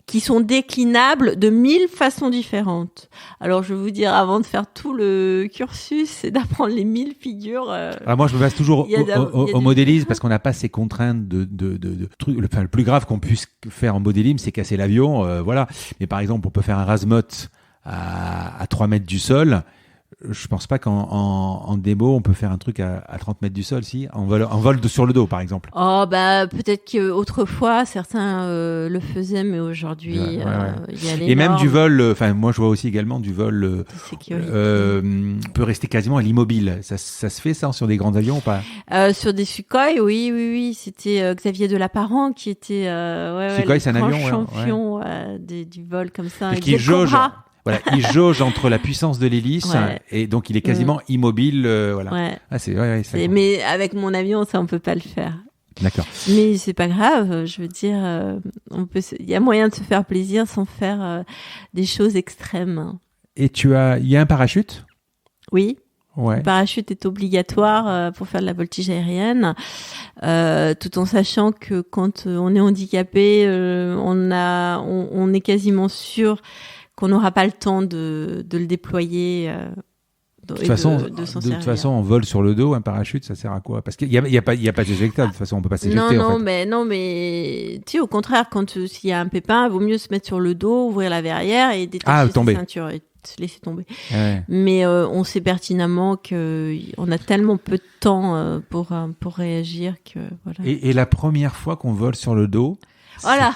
qui sont déclinables de 1000 façons différentes. Alors, je vais vous dire, avant de faire tout le cursus, c'est d'apprendre les 1000 figures. Alors moi, je me base toujours au modélisme parce qu'on n'a pas ces contraintes de trucs. Le plus grave qu'on puisse faire en modélisme, c'est casser l'avion. Voilà. Mais par exemple, on peut faire un Razmot à 3 mètres du sol. Je pense pas qu'en démo, on peut faire un truc à 30 mètres du sol, si, en vol sur le dos, par exemple. Oh, peut-être qu'autrefois, certains le faisaient, mais aujourd'hui, il y a les Et normes. même du vol, moi, je vois aussi également du vol peut rester quasiment à l'immobile. Ça se fait, ça, sur des grands avions ou pas? Sur des Sukhoi, oui. C'était Xavier Delaparent qui était Sukhoi, c'est un avion, champion du vol comme ça. Et qui jauge. Voilà, il jauge entre la puissance de l'hélice et donc il est quasiment immobile. Voilà. Ouais. Ah, mais avec mon avion, ça, on peut pas le faire. D'accord. Mais c'est pas grave. Je veux dire, il y a moyen de se faire plaisir sans faire des choses extrêmes. Et il y a un parachute? Oui. Ouais. Le parachute est obligatoire pour faire de la voltige aérienne, tout en sachant que quand on est handicapé, on est quasiment sûr qu'on n'aura pas le temps de le déployer. De toute façon, on vole sur le dos, un parachute, ça sert à quoi? Parce qu'il y a pas d'éjectable. De toute façon, on peut pas s'éjecter. Non, mais tu sais, au contraire, s'il y a un pépin, il vaut mieux se mettre sur le dos, ouvrir la verrière et détacher sa ceinture et se laisser tomber. Ouais. Mais on sait pertinemment qu'on a tellement peu de temps pour réagir que voilà. Et la première fois qu'on vole sur le dos. Voilà.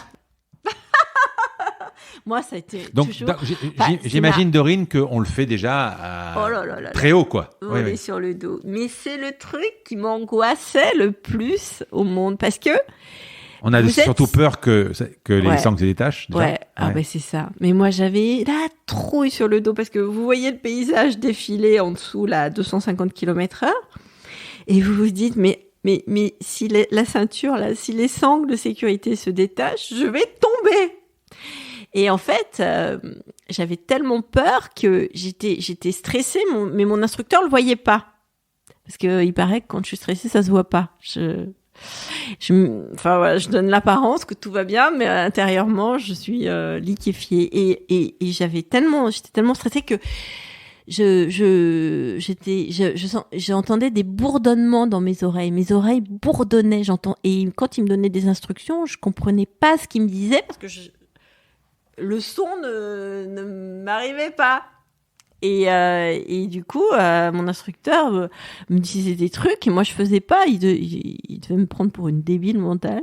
Moi, ça a été toujours... J'imagine, Dorine, qu'on le fait déjà très haut, quoi. Voler sur le dos. Mais c'est le truc qui m'angoissait le plus au monde. Parce que... On a surtout peur que les sangs se détachent. Ouais, c'est ça. Mais moi, j'avais la trouille sur le dos parce que vous voyez le paysage défiler en dessous, là, à 250 km/h. Et vous vous dites, mais mais si la ceinture, là, si les sangles de sécurité se détachent, je vais tomber. Et en fait, j'avais tellement peur que j'étais stressée, mais mon instructeur le voyait pas. Parce que il paraît que quand je suis stressée, ça se voit pas. Enfin voilà, je donne l'apparence que tout va bien, mais intérieurement, je suis liquéfiée. Et j'étais tellement stressée que j'entendais des bourdonnements dans mes oreilles. Mes oreilles bourdonnaient, et quand il me donnait des instructions, je comprenais pas ce qu'il me disait parce que le son ne m'arrivait pas. Et du coup, mon instructeur me disait des trucs et moi je faisais pas. Il devait me prendre pour une débile mentale.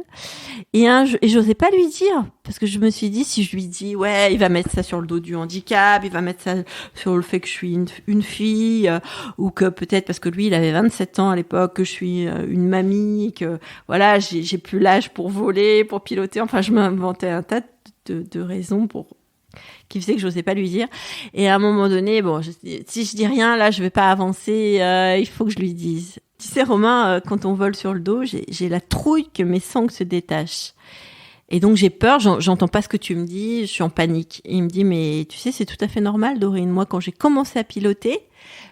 Et j'osais pas lui dire parce que je me suis dit, si je lui dis, ouais, il va mettre ça sur le dos du handicap, il va mettre ça sur le fait que je suis une fille, ou que peut-être parce que lui, il avait 27 ans à l'époque, que je suis une mamie, que voilà, j'ai plus l'âge pour voler, pour piloter. Enfin, je m'inventais un tas de raisons qui faisait que j'osais pas lui dire. Et à un moment donné, si je dis rien, là, je vais pas avancer, il faut que je lui dise. Tu sais, Romain, quand on vole sur le dos, j'ai la trouille que mes sangles se détachent. Et donc, j'ai peur, j'entends pas ce que tu me dis, je suis en panique. Et il me dit, mais tu sais, c'est tout à fait normal, Dorine. Moi, quand j'ai commencé à piloter,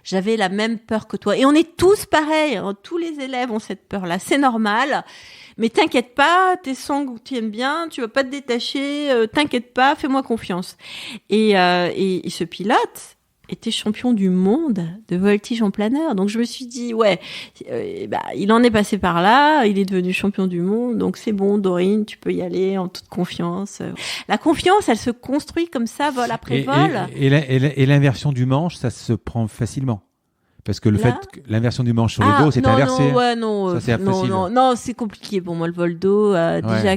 j'avais la même peur que toi. Et on est tous pareils, hein, tous les élèves ont cette peur-là. C'est normal. Mais t'inquiète pas, tes sangles tiennent bien, tu vas pas te détacher, t'inquiète pas, fais-moi confiance. Et ce pilote était champion du monde de voltige en planeur. Donc je me suis dit, ouais, il en est passé par là, il est devenu champion du monde, donc c'est bon, Dorine, tu peux y aller en toute confiance. La confiance, elle se construit comme ça, vol après vol. Et l'inversion du manche, ça se prend facilement. Parce que l'inversion du manche sur le dos, c'est inversé. Ça, c'est facile. Non, c'est compliqué pour moi le vol d'eau. Déjà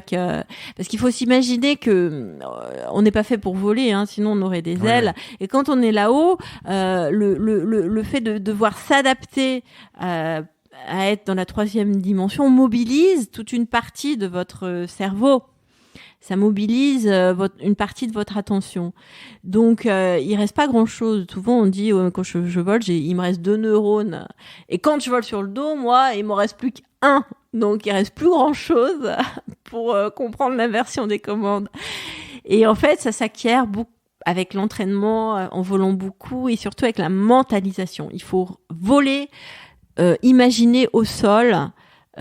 parce qu'il faut s'imaginer que on n'est pas fait pour voler, hein, sinon on aurait des ailes. Et quand on est là-haut, le fait de devoir s'adapter à être dans la 3e dimension mobilise toute une partie de votre cerveau. Ça mobilise une partie de votre attention. Donc, il reste pas grand-chose. Souvent, on dit, quand je vole, il me reste 2 neurones. Et quand je vole sur le dos, moi, il m'en reste plus qu'1. Donc, il reste plus grand-chose pour comprendre l'inversion des commandes. Et en fait, ça s'acquiert beaucoup avec l'entraînement, en volant beaucoup, et surtout avec la mentalisation. Il faut voler, imaginer au sol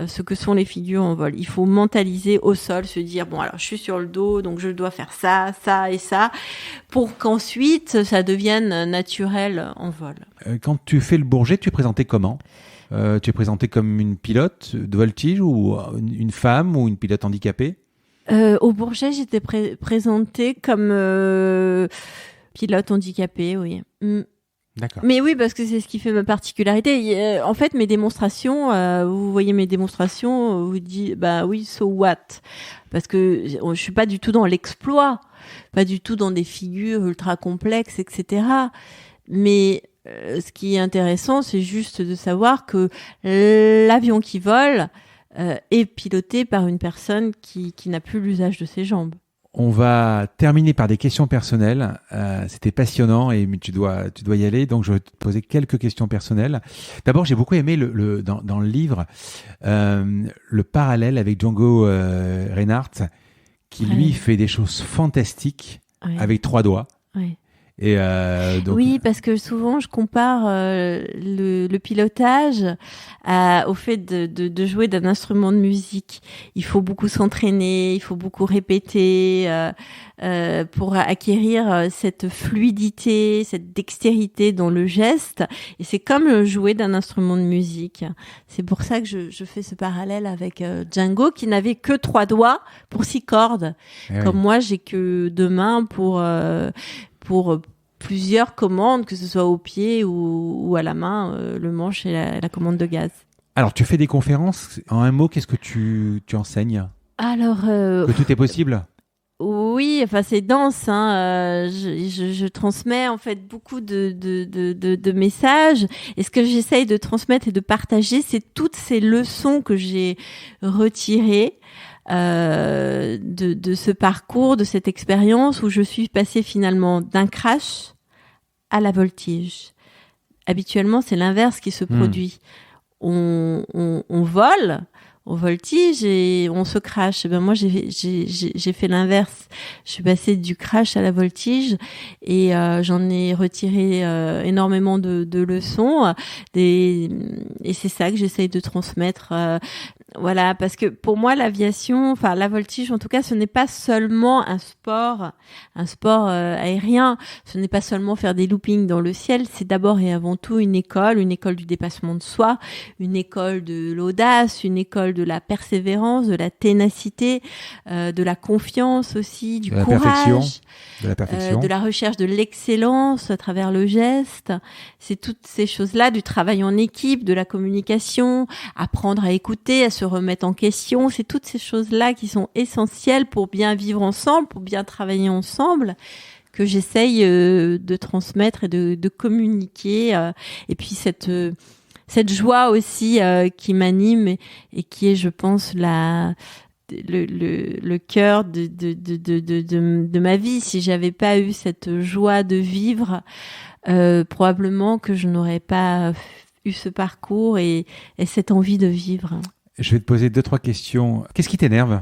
ce que sont les figures en vol. Il faut mentaliser au sol, se dire, bon, alors je suis sur le dos, donc je dois faire ça, ça et ça, pour qu'ensuite ça devienne naturel en vol. Quand tu fais le Bourget, tu es présenté comment ? Tu es présenté comme une pilote de voltige ou une femme ou une pilote handicapée ? Au Bourget, j'étais présentée comme pilote handicapée, oui. D'accord. Mais oui, parce que c'est ce qui fait ma particularité. En fait, mes démonstrations, vous voyez mes démonstrations, vous dites, bah oui, so what ? Parce que je suis pas du tout dans l'exploit, pas du tout dans des figures ultra complexes, etc. Mais ce qui est intéressant, c'est juste de savoir que l'avion qui vole est piloté par une personne qui n'a plus l'usage de ses jambes. On va terminer par des questions personnelles. C'était passionnant et tu dois y aller. Donc, je vais te poser quelques questions personnelles. D'abord, j'ai beaucoup aimé dans le livre le parallèle avec Django Reinhardt, qui lui fait des choses fantastiques avec 3 doigts. Ouais. Et donc... Oui, parce que souvent je compare le pilotage au fait de jouer d'un instrument de musique. Il faut beaucoup s'entraîner, il faut beaucoup répéter pour acquérir cette fluidité, cette dextérité dans le geste. Et c'est comme jouer d'un instrument de musique. C'est pour ça que je fais ce parallèle avec Django, qui n'avait que 3 doigts pour 6 cordes. Comme moi, j'ai que 2 mains pour plusieurs commandes, que ce soit au pied ou à la main, le manche et la commande de gaz. Alors, tu fais des conférences. En un mot, qu'est-ce que tu enseignes ? Alors, que tout est possible ? Oui, enfin c'est dense. Hein. Je transmets en fait beaucoup de messages. Et ce que j'essaye de transmettre et de partager, c'est toutes ces leçons que j'ai retirées de ce parcours, de cette expérience où je suis passée finalement d'un crash à la voltige. Habituellement, c'est l'inverse qui se produit. on vole, on voltige et on se crache. Ben moi, j'ai fait l'inverse. Je suis passée du crash à la voltige et j'en ai retiré énormément de leçons. Et c'est ça que j'essaye de transmettre. Voilà, parce que pour moi, l'aviation, enfin la voltige en tout cas, ce n'est pas seulement un sport aérien. Ce n'est pas seulement faire des loopings dans le ciel. C'est d'abord et avant tout une école du dépassement de soi, une école de l'audace, une école de la persévérance, de la ténacité, de la confiance aussi, du courage, de la recherche de l'excellence à travers le geste. C'est toutes ces choses-là, du travail en équipe, de la communication, apprendre à écouter, à se remettre en question. C'est toutes ces choses-là qui sont essentielles pour bien vivre ensemble, pour bien travailler ensemble, que j'essaye de transmettre et de communiquer. Et puis cette joie aussi qui m'anime et qui est, je pense, le cœur de ma vie. Si j'avais pas eu cette joie de vivre, probablement que je n'aurais pas eu ce parcours et cette envie de vivre. Je vais te poser 2-3 questions. Qu'est-ce qui t'énerve ?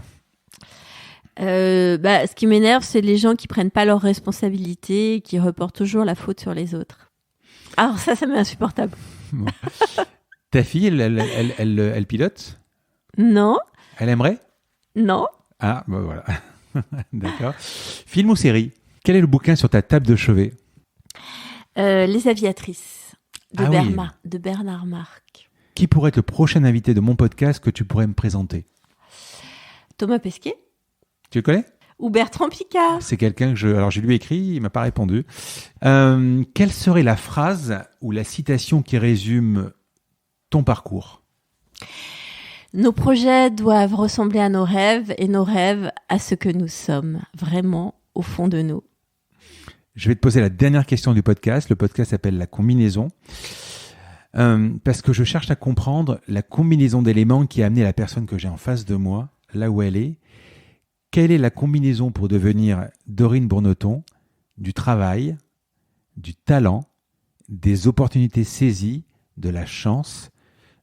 Ce qui m'énerve, c'est les gens qui prennent pas leurs responsabilités et qui reportent toujours la faute sur les autres. Alors ça m'est insupportable. Bon. Ta fille, elle pilote ? Non. Elle aimerait ? Non. Ah, bah voilà. D'accord. Film ou série ? Quel est le bouquin sur ta table de chevet ? Les aviatrices de Oui. Bernard Marc. Qui pourrait être le prochain invité de mon podcast que tu pourrais me présenter ? Thomas Pesquet. Tu le connais ? Ou Bertrand Piccard. C'est quelqu'un que Alors, je lui ai écrit, il ne m'a pas répondu. Quelle serait la phrase ou la citation qui résume ton parcours ? Nos projets doivent ressembler à nos rêves et nos rêves à ce que nous sommes, vraiment au fond de nous. Je vais te poser la dernière question du podcast. Le podcast s'appelle La combinaison. Parce que je cherche à comprendre la combinaison d'éléments qui a amené la personne que j'ai en face de moi, là où elle est. Quelle est la combinaison pour devenir Dorine Bourneton, du travail, du talent, des opportunités saisies, de la chance,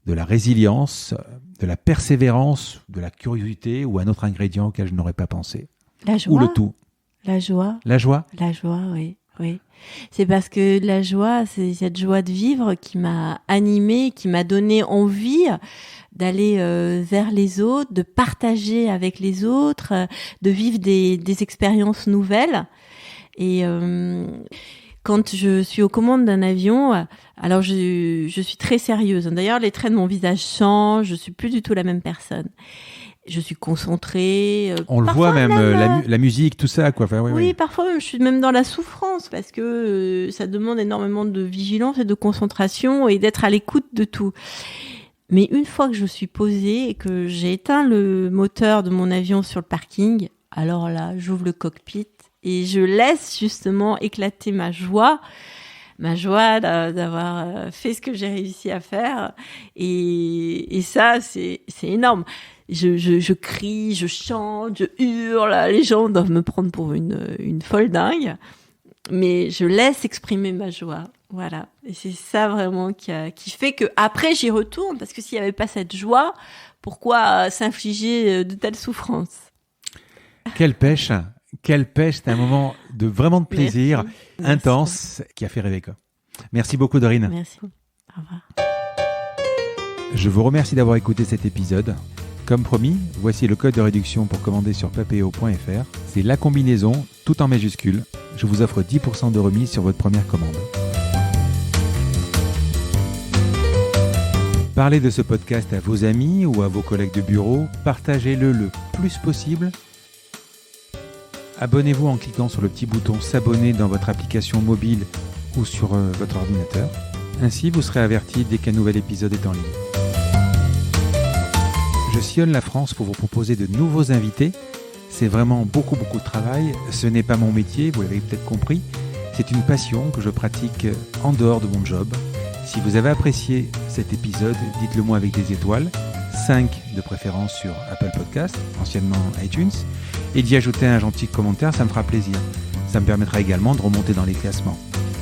de la résilience, de la persévérance, de la curiosité ou un autre ingrédient auquel je n'aurais pas pensé ? La joie. Ou le tout ? La joie. La joie ? La joie, oui. Oui, c'est parce que la joie, c'est cette joie de vivre qui m'a animée, qui m'a donné envie d'aller vers les autres, de partager avec les autres, de vivre des expériences nouvelles. Et quand je suis aux commandes d'un avion, alors je suis très sérieuse. D'ailleurs, les traits de mon visage changent, je suis plus du tout la même personne. Je suis concentrée. On le voit même, la musique, tout ça, quoi. Enfin, oui, parfois même, je suis même dans la souffrance parce que ça demande énormément de vigilance et de concentration et d'être à l'écoute de tout. Mais une fois que je suis posée et que j'ai éteint le moteur de mon avion sur le parking, alors là, j'ouvre le cockpit et je laisse justement éclater ma joie d'avoir fait ce que j'ai réussi à faire. Et ça, c'est énorme. Je crie, je chante, je hurle. Les gens doivent me prendre pour une folle dingue. Mais je laisse exprimer ma joie. Voilà. Et c'est ça vraiment qui fait que après j'y retourne. Parce que s'il n'y avait pas cette joie, pourquoi s'infliger de telles souffrances ? Quelle pêche ! C'est un moment vraiment de plaisir. Merci. Intense, qui a fait rêver, quoi. Merci beaucoup, Dorine. Merci. Au revoir. Je vous remercie d'avoir écouté cet épisode. Comme promis, voici le code de réduction pour commander sur papéo.fr. C'est la combinaison, tout en majuscule. Je vous offre 10% de remise sur votre première commande. Parlez de ce podcast à vos amis ou à vos collègues de bureau. Partagez-le le plus possible. Abonnez-vous en cliquant sur le petit bouton s'abonner dans votre application mobile ou sur votre ordinateur. Ainsi, vous serez averti dès qu'un nouvel épisode est en ligne. Je sillonne la France pour vous proposer de nouveaux invités. C'est vraiment beaucoup de travail. Ce n'est pas mon métier, vous l'avez peut-être compris. C'est une passion que je pratique en dehors de mon job. Si vous avez apprécié cet épisode, dites-le moi avec des étoiles. 5 de préférence sur Apple Podcast, anciennement iTunes, et d'y ajouter un gentil commentaire, ça me fera plaisir. Ça me permettra également de remonter dans les classements.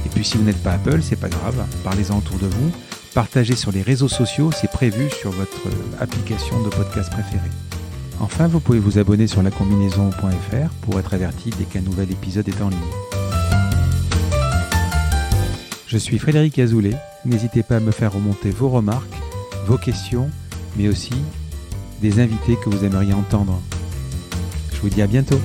Et puis si vous n'êtes pas Apple, c'est pas grave, parlez-en autour de vous, Partager sur les réseaux sociaux, c'est prévu sur votre application de podcast préférée. Enfin, vous pouvez vous abonner sur lacombinaison.fr pour être averti dès qu'un nouvel épisode est en ligne. Je suis Frédéric Azoulay. N'hésitez pas à me faire remonter vos remarques, vos questions, mais aussi des invités que vous aimeriez entendre. Je vous dis à bientôt.